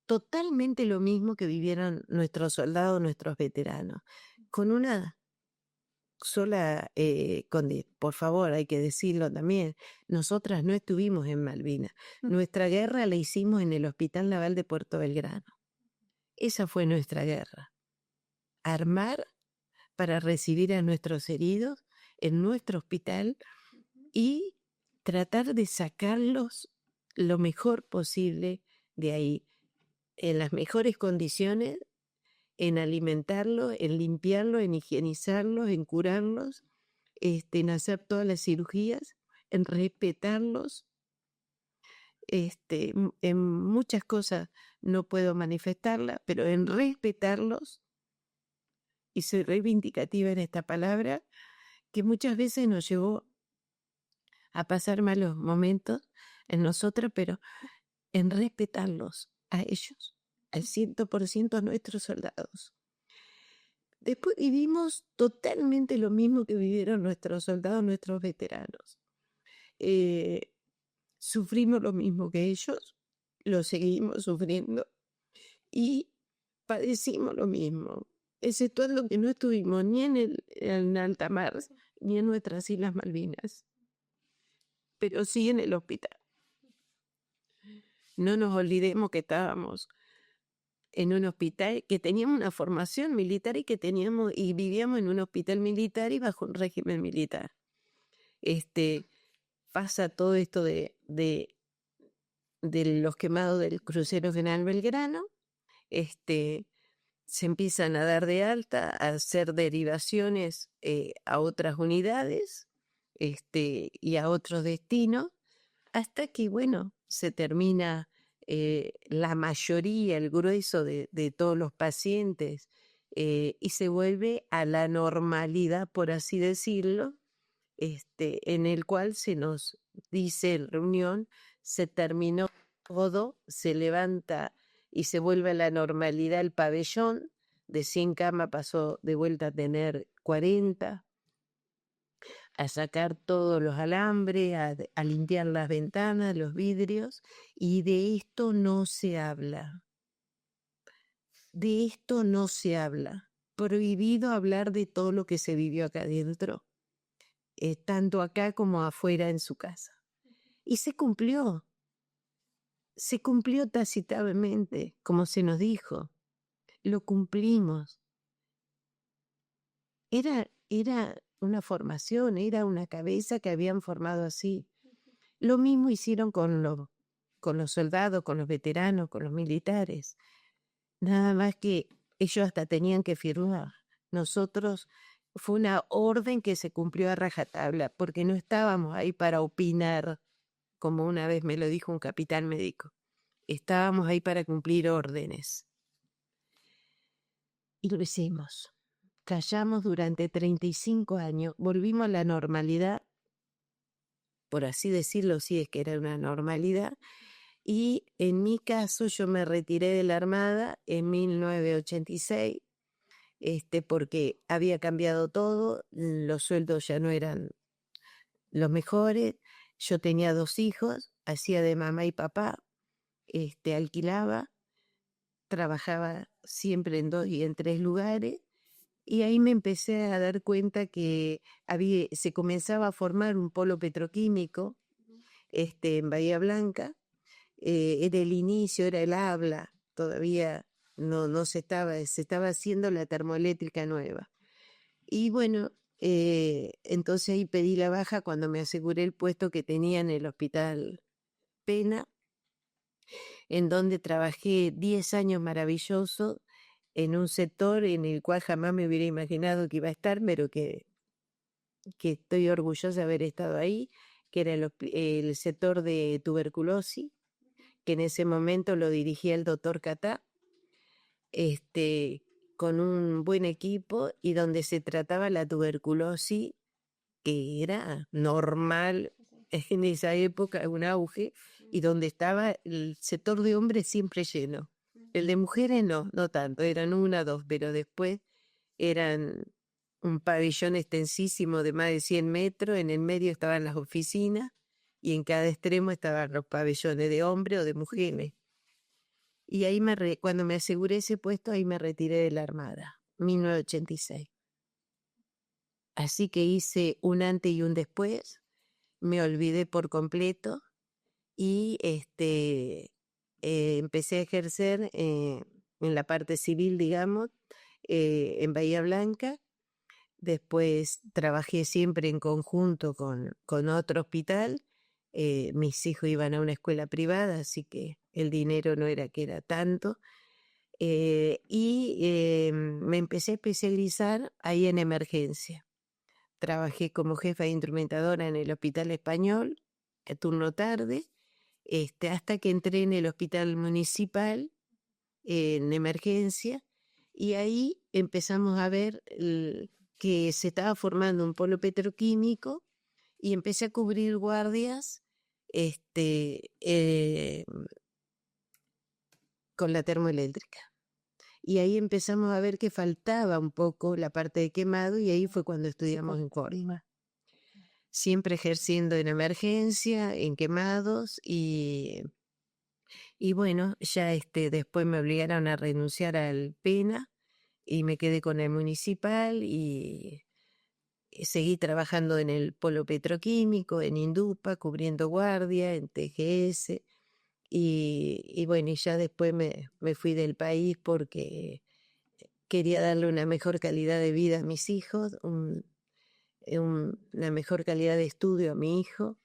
totalmente lo mismo que vivieron nuestros soldados, nuestros veteranos, con una sola, por favor, hay que decirlo también, nosotras no estuvimos en Malvinas. Nuestra guerra la hicimos en el Hospital Naval de Puerto Belgrano. Esa fue nuestra guerra. Armar para recibir a nuestros heridos en nuestro hospital y tratar de sacarlos lo mejor posible de ahí, en las mejores condiciones, en alimentarlos, en limpiarlos, en higienizarlos, en curarlos, en hacer todas las cirugías, en respetarlos. En muchas cosas no puedo manifestarla, pero en respetarlos, y soy reivindicativa en esta palabra, que muchas veces nos llevó a pasar malos momentos en nosotros, pero en respetarlos a ellos, al 100% a nuestros soldados. Después vivimos totalmente lo mismo que vivieron nuestros soldados, nuestros veteranos. Sufrimos lo mismo que ellos, lo seguimos sufriendo y padecimos lo mismo, exceptuando que no estuvimos ni en alta mar ni en nuestras Islas Malvinas, pero sí en el hospital. No nos olvidemos que estábamos en un hospital, que teníamos una formación militar y vivíamos en un hospital militar y bajo un régimen militar. Pasa todo esto de los quemados del crucero General Belgrano, se empiezan a dar de alta, a hacer derivaciones a otras unidades y a otros destinos, hasta que, bueno, se termina la mayoría, el grueso de todos los pacientes, y se vuelve a la normalidad, por así decirlo, en el cual se nos dice en reunión, se terminó todo, se levanta y se vuelve a la normalidad el pabellón, de 100 camas pasó de vuelta a tener 40. a sacar todos los alambres, a limpiar las ventanas, los vidrios, y de esto no se habla. De esto no se habla. Prohibido hablar de todo lo que se vivió acá adentro, tanto acá como afuera en su casa. Y se cumplió tácitamente, como se nos dijo. Lo cumplimos. Era una formación, era una cabeza que habían formado así. Lo mismo hicieron con los soldados, con los veteranos, con los militares. Nada más que ellos hasta tenían que firmar. Nosotros fue una orden que se cumplió a rajatabla, porque no estábamos ahí para opinar, como una vez me lo dijo un capitán médico. Estábamos ahí para cumplir órdenes. Y lo hicimos. Callamos durante 35 años, volvimos a la normalidad, por así decirlo, si es que era una normalidad, y en mi caso yo me retiré de la Armada en 1986, porque había cambiado todo, los sueldos ya no eran los mejores, yo tenía 2 hijos, hacía de mamá y papá, alquilaba, trabajaba siempre en 2 y en 3 lugares, y ahí me empecé a dar cuenta que se comenzaba a formar un polo petroquímico en Bahía Blanca. Era el inicio, era el habla, todavía no se estaba haciendo la termoeléctrica nueva. Y bueno, entonces ahí pedí la baja cuando me aseguré el puesto que tenía en el Hospital Pena, en donde trabajé 10 años maravillosos en un sector en el cual jamás me hubiera imaginado que iba a estar, pero que estoy orgullosa de haber estado ahí, que era el sector de tuberculosis, que en ese momento lo dirigía el doctor Catá, con un buen equipo y donde se trataba la tuberculosis, que era normal en esa época, un auge, y donde estaba el sector de hombres siempre lleno. El de mujeres no tanto, eran 1, 2, pero después eran un pabellón extensísimo de más de 100 metros, en el medio estaban las oficinas y en cada extremo estaban los pabellones de hombres o de mujeres. Y ahí cuando me aseguré ese puesto, ahí me retiré de la Armada, 1986. Así que hice un antes y un después, me olvidé por completo y empecé a ejercer en la parte civil, digamos, en Bahía Blanca. Después trabajé siempre en conjunto con otro hospital. Mis hijos iban a una escuela privada, así que el dinero no era que era tanto. Me empecé a especializar ahí en emergencia. Trabajé como jefa de instrumentadora en el Hospital Español, a turno tarde, hasta que entré en el Hospital Municipal en emergencia, y ahí empezamos a ver que se estaba formando un polo petroquímico y empecé a cubrir guardias con la termoeléctrica. Y ahí empezamos a ver que faltaba un poco la parte de quemado, y ahí fue cuando estudiamos en Córdoba. Siempre ejerciendo en emergencia, en quemados, y bueno, ya después me obligaron a renunciar al Pena y me quedé con el municipal y seguí trabajando en el polo petroquímico, en Indupa, cubriendo guardia, en TGS, y bueno, y ya después me fui del país porque quería darle una mejor calidad de vida a mis hijos, una mejor calidad de estudio a mi hijo.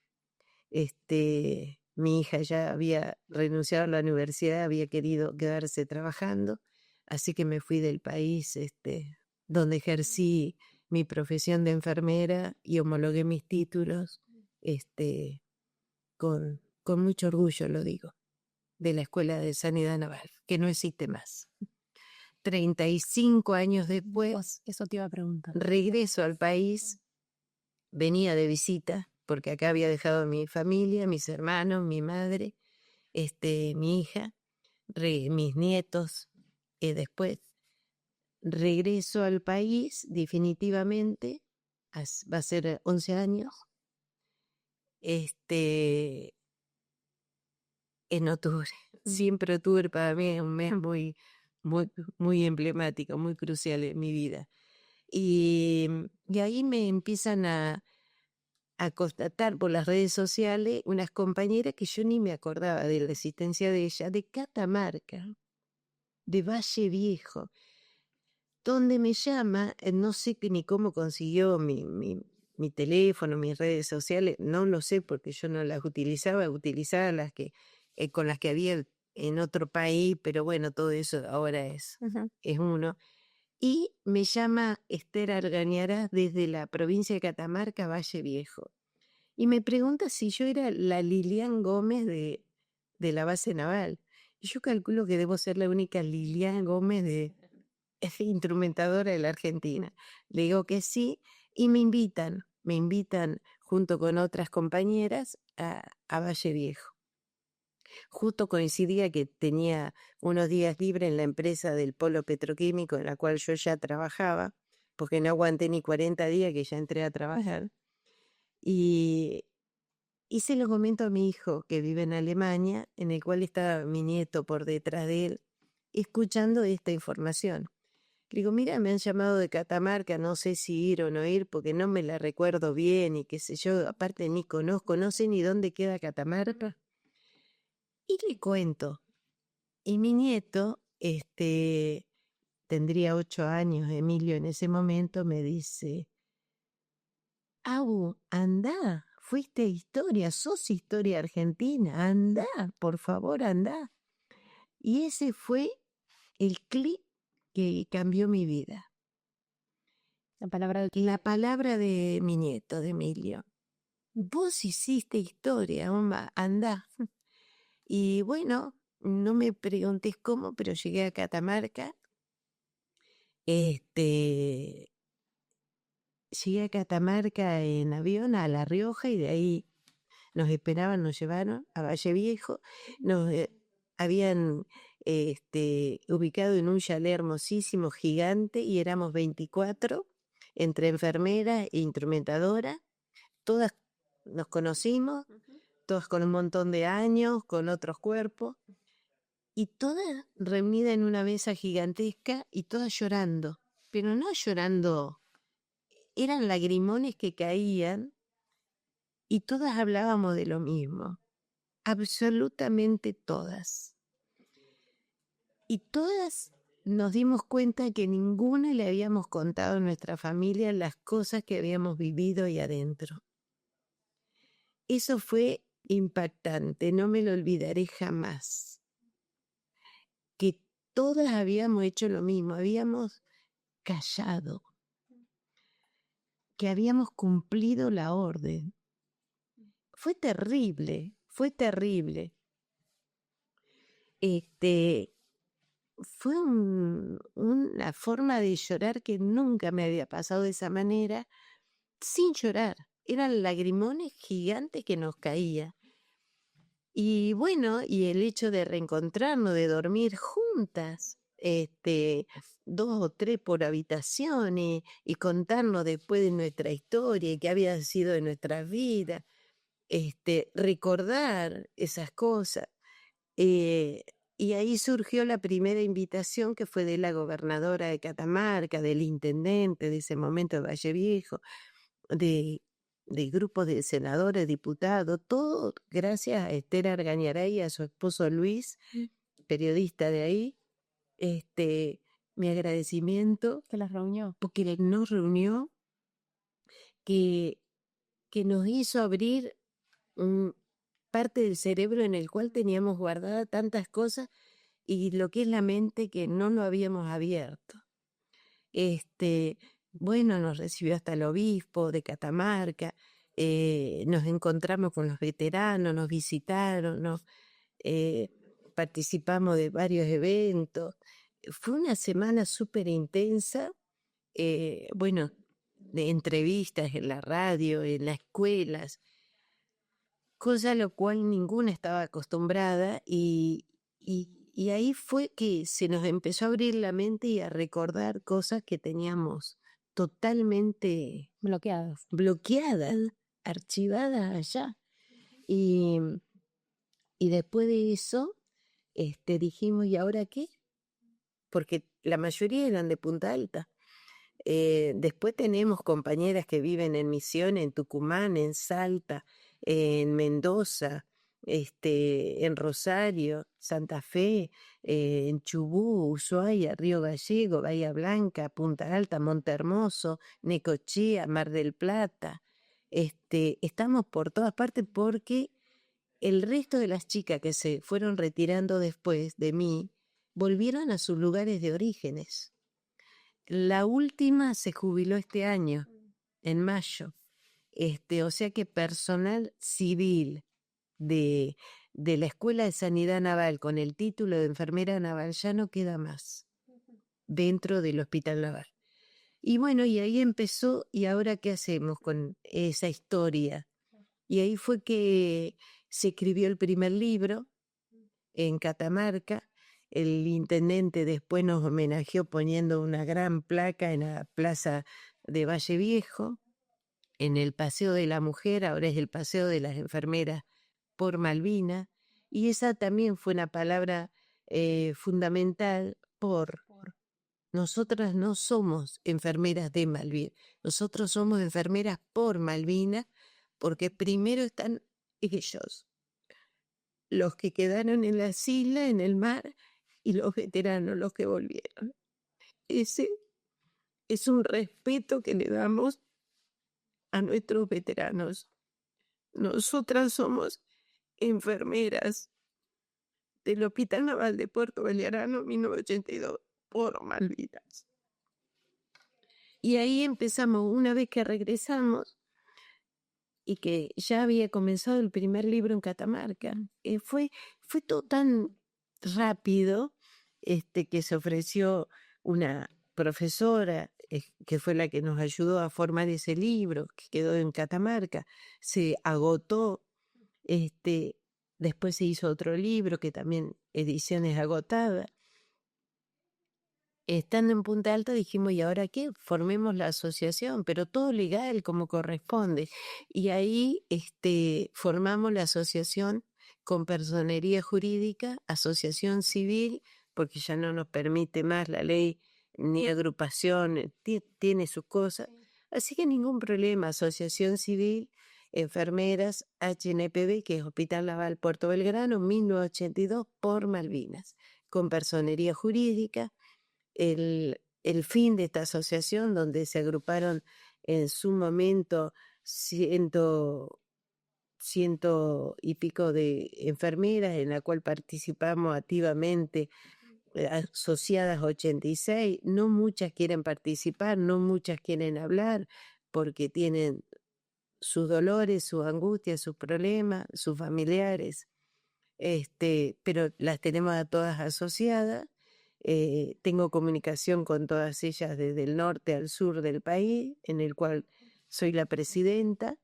Mi hija ya había renunciado a la universidad, había querido quedarse trabajando, así que me fui del país, donde ejercí mi profesión de enfermera y homologué mis títulos, con mucho orgullo lo digo, de la Escuela de Sanidad Naval, que no existe más. 35 años después, Eso te iba a preguntar. Regreso al país, venía de visita, porque acá había dejado a mi familia, mis hermanos, mi madre, mi hija, mis nietos. Después regreso al país definitivamente va a ser 11 años, en octubre. Siempre octubre para mí es un mes muy, muy, muy emblemático, muy crucial en mi vida. Y ahí me empiezan a constatar por las redes sociales unas compañeras que yo ni me acordaba de la existencia de ella, de Catamarca, de Valle Viejo, donde me llama, no sé ni cómo consiguió mi teléfono, mis redes sociales, no lo sé porque yo no las utilizaba las que con las que había en otro país, pero bueno, todo eso ahora es uno. Y me llama Esther Argañarás desde la provincia de Catamarca, Valle Viejo. Y me pregunta si yo era la Lilian Gómez de la base naval. Y yo calculo que debo ser la única Lilian Gómez es instrumentadora de la Argentina. Le digo que sí y me invitan junto con otras compañeras a Valle Viejo. Justo coincidía que tenía unos días libres en la empresa del polo petroquímico en la cual yo ya trabajaba, porque no aguanté ni 40 días que ya entré a trabajar. Y se lo comento a mi hijo que vive en Alemania, en el cual está mi nieto por detrás de él, escuchando esta información. Le digo, mira, me han llamado de Catamarca, no sé si ir o no ir, porque no me la recuerdo bien y qué sé yo, aparte ni conozco, no sé ni dónde queda Catamarca. Y le cuento. Y mi nieto, tendría 8 años, Emilio, en ese momento, me dice, Abu, andá, fuiste historia, sos historia argentina, andá, por favor, andá. Y ese fue el clic que cambió mi vida. La palabra de mi nieto, de Emilio. Vos hiciste historia, mamá, andá. Y bueno, no me preguntes cómo, pero llegué a Catamarca. Llegué a Catamarca en avión a La Rioja y de ahí nos esperaban, nos llevaron a Valle Viejo. Nos habían ubicado en un chalet hermosísimo, gigante, y éramos 24, entre enfermeras e instrumentadoras. Todas nos conocimos, todas con un montón de años, con otros cuerpos, y todas reunidas en una mesa gigantesca y todas llorando, pero no llorando, eran lagrimones que caían y todas hablábamos de lo mismo, absolutamente todas. Y todas nos dimos cuenta que ninguna le habíamos contado a nuestra familia las cosas que habíamos vivido ahí adentro. Eso fue impactante, no me lo olvidaré jamás. Que todas habíamos hecho lo mismo, habíamos callado, que habíamos cumplido la orden. Fue terrible, fue terrible. Fue una forma de llorar que nunca me había pasado de esa manera, sin llorar. Eran lagrimones gigantes que nos caían. Y bueno, y el hecho de reencontrarnos, de dormir juntas, 2 o 3 por habitación y contarnos después de nuestra historia y qué había sido de nuestras vidas, recordar esas cosas. Y ahí surgió la primera invitación que fue de la gobernadora de Catamarca, del intendente de ese momento de Valle Viejo, de grupos de senadores, diputados, todo gracias a Esther Argañarás y a su esposo Luis, periodista de ahí. Mi agradecimiento. Que las reunió. Porque nos reunió, que nos hizo abrir parte del cerebro en el cual teníamos guardadas tantas cosas y lo que es la mente que no lo habíamos abierto. Bueno, nos recibió hasta el obispo de Catamarca, nos encontramos con los veteranos, nos visitaron, participamos de varios eventos. Fue una semana súper intensa, bueno, de entrevistas en la radio, en las escuelas, cosa a lo cual ninguna estaba acostumbrada y ahí fue que se nos empezó a abrir la mente y a recordar cosas que teníamos totalmente bloqueadas, archivadas allá. Y después de eso, dijimos, ¿y ahora qué? Porque la mayoría eran de Punta Alta. Después tenemos compañeras que viven en Misiones, en Tucumán, en Salta, en Mendoza, en Rosario, Santa Fe, en Chubú, Ushuaia, Río Gallego, Bahía Blanca, Punta Alta, Monte Hermoso, Necochea, Mar del Plata. Estamos por todas partes porque el resto de las chicas que se fueron retirando después de mí volvieron a sus lugares de orígenes. La última se jubiló este año, en mayo. O sea que personal civil de la Escuela de Sanidad Naval con el título de enfermera naval ya no queda más dentro del Hospital Naval. Y bueno, y ahí empezó, ¿y ahora qué hacemos con esa historia? Y ahí fue que se escribió el primer libro en Catamarca. El intendente después nos homenajeó poniendo una gran placa en la plaza de Valle Viejo, en el Paseo de la Mujer, ahora es el Paseo de las Enfermeras por Malvina, y esa también fue una palabra fundamental por nosotras no somos enfermeras de Malvinas, nosotros somos enfermeras por Malvinas, porque primero están ellos, los que quedaron en las islas, en el mar, y los veteranos, los que volvieron. Ese es un respeto que le damos a nuestros veteranos. Nosotras somos enfermeras del Hospital Naval de Puerto Belgrano 1982 por Malvinas. Y ahí empezamos, una vez que regresamos y que ya había comenzado el primer libro en Catamarca, fue todo tan rápido que se ofreció una profesora que fue la que nos ayudó a formar ese libro, que quedó en Catamarca, se agotó, después se hizo otro libro que también ediciones agotadas. Estando en Punta Alta dijimos, ¿y ahora qué? Formemos la asociación, pero todo legal como corresponde. Y ahí formamos la asociación con personería jurídica, asociación civil, porque ya no nos permite más la ley ni agrupación, tiene sus cosas. Así que ningún problema, asociación civil, enfermeras, HNPB, que es Hospital Naval Puerto Belgrano, 1982 por Malvinas, con personería jurídica. El fin de esta asociación, donde se agruparon en su momento ciento y pico de enfermeras, en la cual participamos activamente, asociadas 86, no muchas quieren participar, no muchas quieren hablar, porque tienen sus dolores, sus angustias, sus problemas, sus familiares, pero las tenemos a todas asociadas. Tengo comunicación con todas ellas desde el norte al sur del país, en el cual soy la presidenta.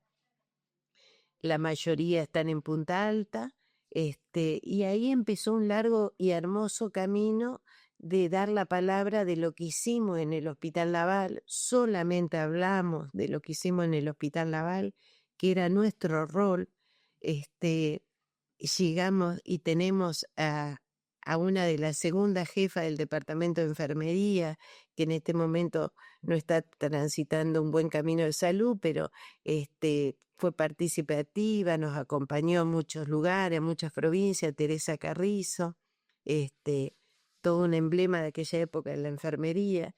La mayoría están en Punta Alta, y ahí empezó un largo y hermoso camino de dar la palabra de lo que hicimos en el Hospital Naval. Solamente hablamos de lo que hicimos en el Hospital Naval, que era nuestro rol. Llegamos y tenemos a una de las segundas jefas del Departamento de Enfermería, que en este momento no está transitando un buen camino de salud, pero fue participativa, nos acompañó a muchos lugares, a muchas provincias, Teresa Carrizo, todo un emblema de aquella época en la enfermería.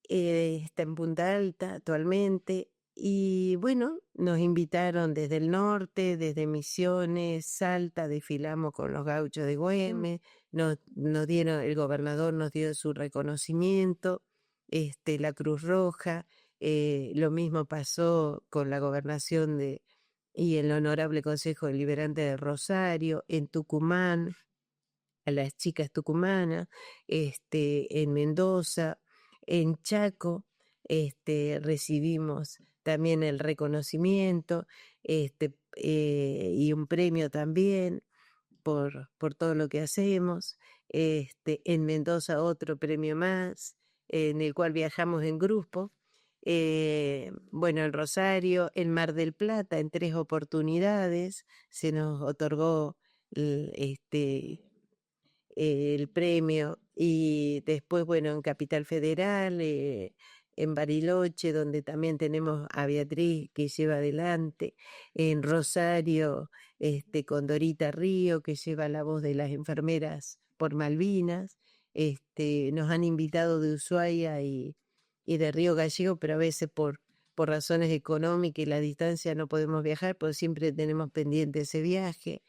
Está en Punta Alta actualmente. Y bueno, nos invitaron desde el norte, desde Misiones, Salta, desfilamos con los gauchos de Güemes, nos dieron, el gobernador nos dio su reconocimiento, la Cruz Roja, lo mismo pasó con la gobernación y el Honorable Consejo Deliberante de Rosario, en Tucumán, a las chicas tucumanas, en Mendoza, en Chaco, recibimos también el reconocimiento, y un premio también por todo lo que hacemos. En Mendoza otro premio más, en el cual viajamos en grupo. Bueno, en Rosario, en Mar del Plata, en 3 oportunidades se nos otorgó el premio. Y después, bueno, en Capital Federal, en Bariloche, donde también tenemos a Beatriz que lleva adelante, en Rosario, con Dorita Río, que lleva la voz de las enfermeras por Malvinas. Nos han invitado de Ushuaia y de Río Gallego, pero a veces por razones económicas y la distancia no podemos viajar, pues siempre tenemos pendiente ese viaje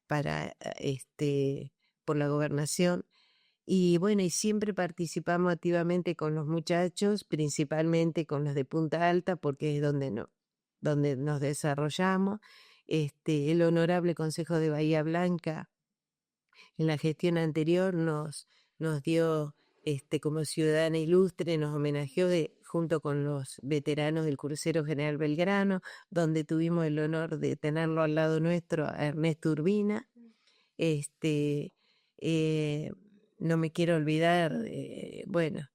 para por la gobernación. Y bueno, y siempre participamos activamente con los muchachos, principalmente con los de Punta Alta, porque es donde nos desarrollamos. El Honorable Consejo de Bahía Blanca en la gestión anterior nos dio como ciudadana ilustre, nos homenajeó junto con los veteranos del Crucero General Belgrano, donde tuvimos el honor de tenerlo al lado nuestro a Ernesto Urbina. Este, no me quiero olvidar, bueno,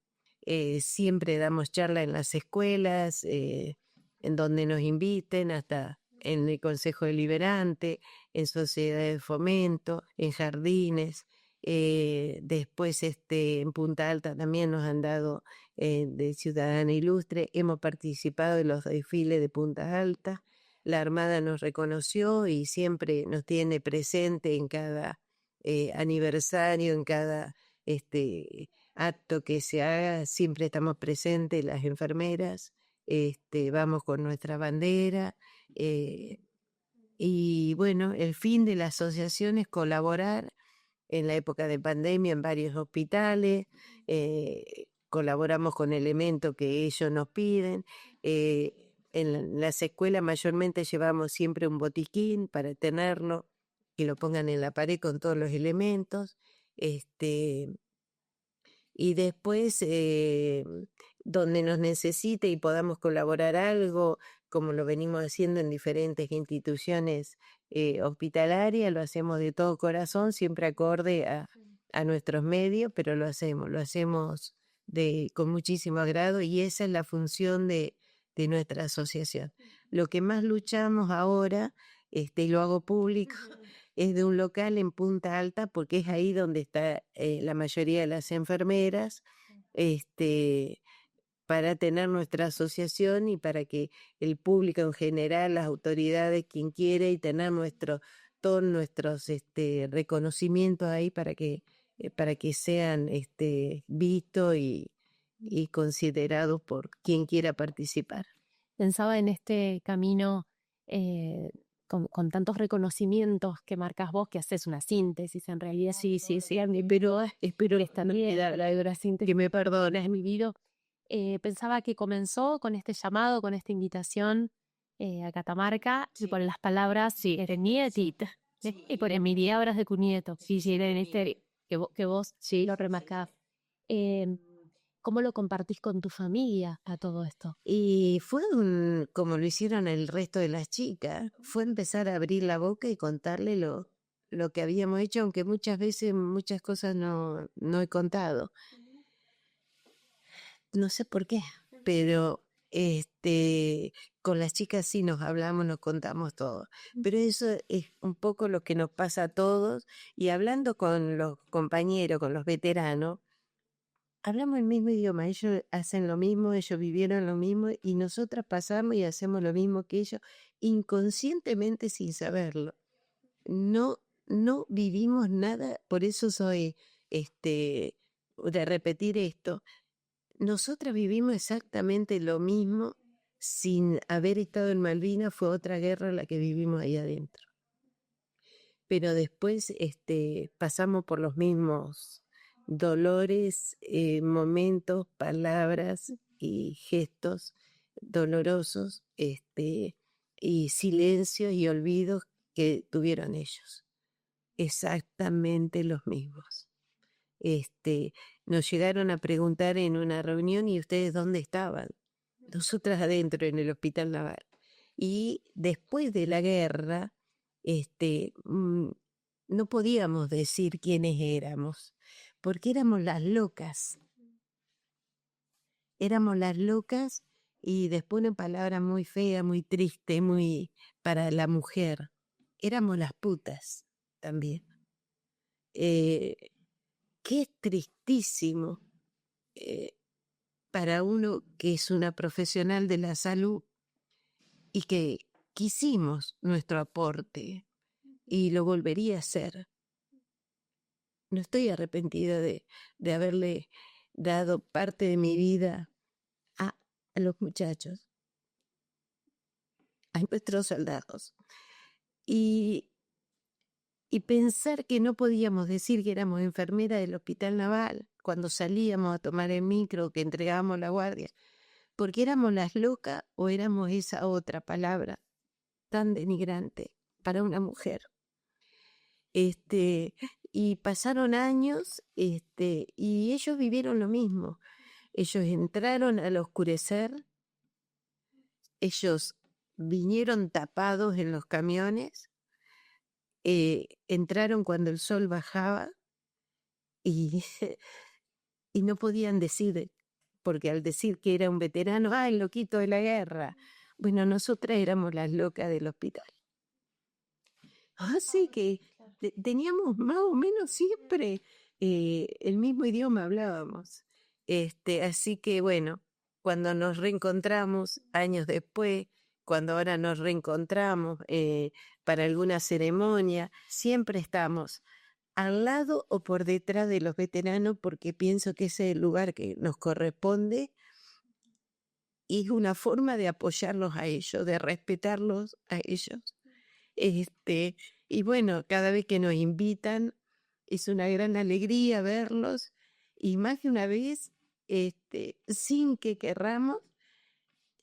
siempre damos charla en las escuelas, en donde nos inviten, hasta en el Consejo Deliberante, en sociedades de fomento, en jardines. Después en Punta Alta también nos han dado de Ciudadana Ilustre, hemos participado en los desfiles de Punta Alta. La Armada nos reconoció y siempre nos tiene presente en cada aniversario, en cada acto que se haga, siempre estamos presentes las enfermeras, vamos con nuestra bandera. Y bueno, el fin de la asociación es colaborar en la época de pandemia en varios hospitales, colaboramos con elementos que ellos nos piden. En las escuelas mayormente llevamos siempre un botiquín para tenerlo, que lo pongan en la pared con todos los elementos. Y después, donde nos necesite y podamos colaborar algo, como lo venimos haciendo en diferentes instituciones hospitalarias, lo hacemos de todo corazón, siempre acorde a nuestros medios, pero lo hacemos con muchísimo agrado, y esa es la función de nuestra asociación. Lo que más luchamos ahora, y lo hago público, es de un local en Punta Alta, porque es ahí donde está la mayoría de las enfermeras, para tener nuestra asociación y para que el público en general, las autoridades, quien quiere, y tener todos nuestros reconocimientos ahí para que sean vistos y considerados por quien quiera participar. Pensaba en este camino con tantos reconocimientos que marcas vos, que haces una síntesis en realidad. Sí, Andy, pero espero que esta no queda la síntesis, que me perdones mi vida. Pensaba que comenzó con este llamado, con esta invitación a Catamarca, y por las palabras de Nietit, y por Emilia Obras de Cunieto, que vos lo remarcás. ¿Cómo lo compartís con tu familia a todo esto? Y fue como lo hicieron el resto de las chicas, fue empezar a abrir la boca y contarle lo que habíamos hecho, aunque muchas veces muchas cosas no he contado. No sé por qué, pero con las chicas sí nos hablamos, nos contamos todo. Pero eso es un poco lo que nos pasa a todos, y hablando con los compañeros, con los veteranos, hablamos el mismo idioma, ellos hacen lo mismo, ellos vivieron lo mismo, y nosotras pasamos y hacemos lo mismo que ellos, inconscientemente, sin saberlo. No vivimos nada, por eso soy de repetir esto. Nosotras vivimos exactamente lo mismo sin haber estado en Malvinas, fue otra guerra la que vivimos ahí adentro. Pero después pasamos por los mismos dolores, momentos, palabras y gestos dolorosos, y silencios y olvidos que tuvieron ellos. Exactamente los mismos. Nos llegaron a preguntar en una reunión: ¿y ustedes dónde estaban? Nosotras adentro en el Hospital Naval. Y después de la guerra, no podíamos decir quiénes éramos, porque éramos las locas. éramos las locas, y después una palabra muy fea, muy triste, muy para la mujer. Éramos las putas también. Que es tristísimo para uno que es una profesional de la salud y que quisimos nuestro aporte y lo volvería a hacer. No estoy arrepentida de haberle dado parte de mi vida a los muchachos, a nuestros soldados. Y pensar que no podíamos decir que éramos enfermeras del Hospital Naval cuando salíamos a tomar el micro, que entregábamos la guardia, porque éramos las locas o éramos esa otra palabra tan denigrante para una mujer. Y pasaron años, y ellos vivieron lo mismo. Ellos entraron al oscurecer, ellos vinieron tapados en los camiones, entraron cuando el sol bajaba y, y no podían decir, porque al decir que era un veterano, el loquito de la guerra. Bueno, nosotras éramos las locas del hospital. Así que teníamos más o menos siempre el mismo idioma hablábamos. Así que bueno, cuando nos reencontramos años después, cuando ahora nos reencontramos para alguna ceremonia, siempre estamos al lado o por detrás de los veteranos, porque pienso que ese es el lugar que nos corresponde y es una forma de apoyarlos a ellos, de respetarlos a ellos. Y bueno, cada vez que nos invitan es una gran alegría verlos, y más de una vez, sin que querramos,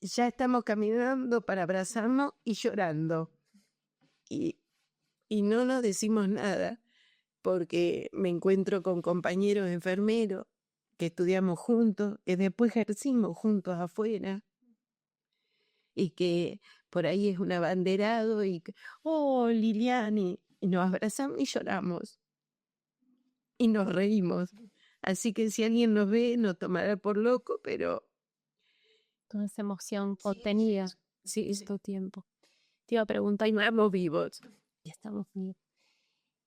ya estamos caminando para abrazarnos y llorando. Y no nos decimos nada, porque me encuentro con compañeros enfermeros que estudiamos juntos, que después ejercimos juntos afuera, y que por ahí es un abanderado y Liliani, y nos abrazamos y lloramos y nos reímos. Así que si alguien nos ve, nos tomará por loco, pero toda esa emoción contenida sí, todo tiempo. Te iba a preguntar, estamos vivos. ya estamos vivos.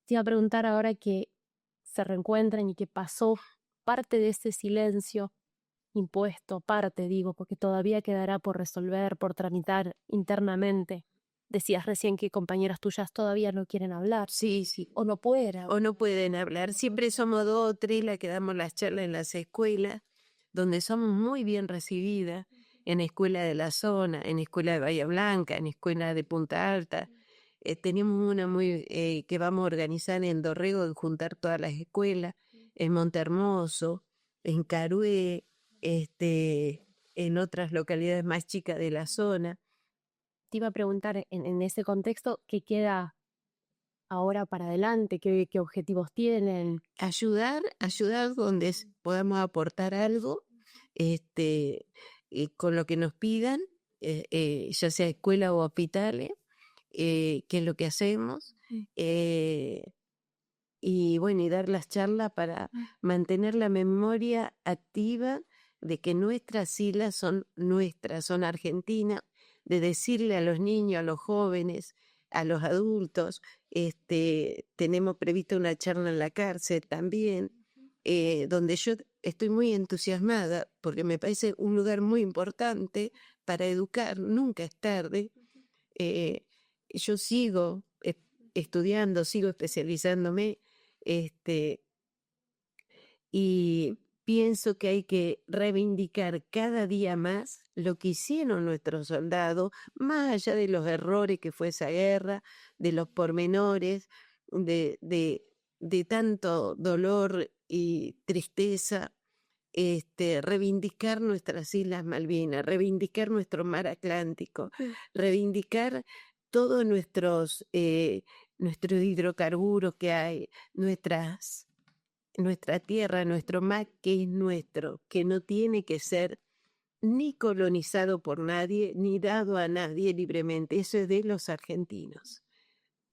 Te iba a preguntar ahora que se reencuentran y que pasó parte de ese silencio impuesto, parte digo, porque todavía quedará por resolver, por tramitar internamente. Decías recién que compañeras tuyas todavía no quieren hablar. Sí. O no pueden. O no pueden hablar. Siempre somos 2 o 3 las que damos las charlas en las escuelas, donde somos muy bien recibidas, en escuela de la zona, en escuela de Bahía Blanca, en escuela de Punta Alta. Tenemos una muy que vamos a organizar en Dorrego, en juntar todas las escuelas, en Montehermoso, en Carué, en otras localidades más chicas de la zona. Te iba a preguntar en ese contexto, ¿qué queda ahora para adelante? ¿Qué objetivos tienen? Ayudar donde podamos aportar algo, con lo que nos pidan, ya sea escuela o hospitales, que es lo que hacemos, y bueno, y dar las charlas para mantener la memoria activa de que nuestras islas son nuestras, son argentinas, de decirle a los niños, a los jóvenes, a los adultos. Tenemos previsto una charla en la cárcel también, donde yo estoy muy entusiasmada porque me parece un lugar muy importante para educar, nunca es tarde. Yo sigo estudiando, sigo especializándome, y pienso que hay que reivindicar cada día más lo que hicieron nuestros soldados, más allá de los errores que fue esa guerra, de los pormenores, de tanto dolor y tristeza. Reivindicar nuestras Islas Malvinas, reivindicar nuestro mar Atlántico, reivindicar todos nuestros hidrocarburos que hay, nuestra tierra, nuestro mar, que es nuestro, que no tiene que ser ni colonizado por nadie, ni dado a nadie libremente. Eso es de los argentinos,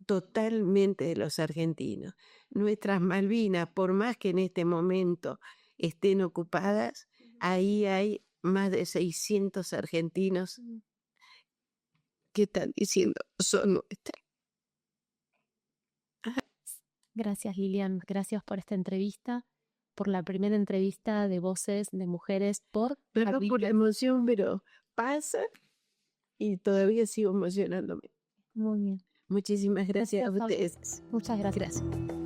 totalmente de los argentinos. Nuestras Malvinas, por más que en este momento estén ocupadas, ahí hay más de 600 argentinos que están diciendo son nuestras. Gracias, Lilian. Gracias por esta entrevista, por la primera entrevista de voces de mujeres por Perdón por la emoción, pero pasa y todavía sigo emocionándome. Muy bien. Muchísimas gracias a Gracias a ustedes. Muchas gracias. Gracias.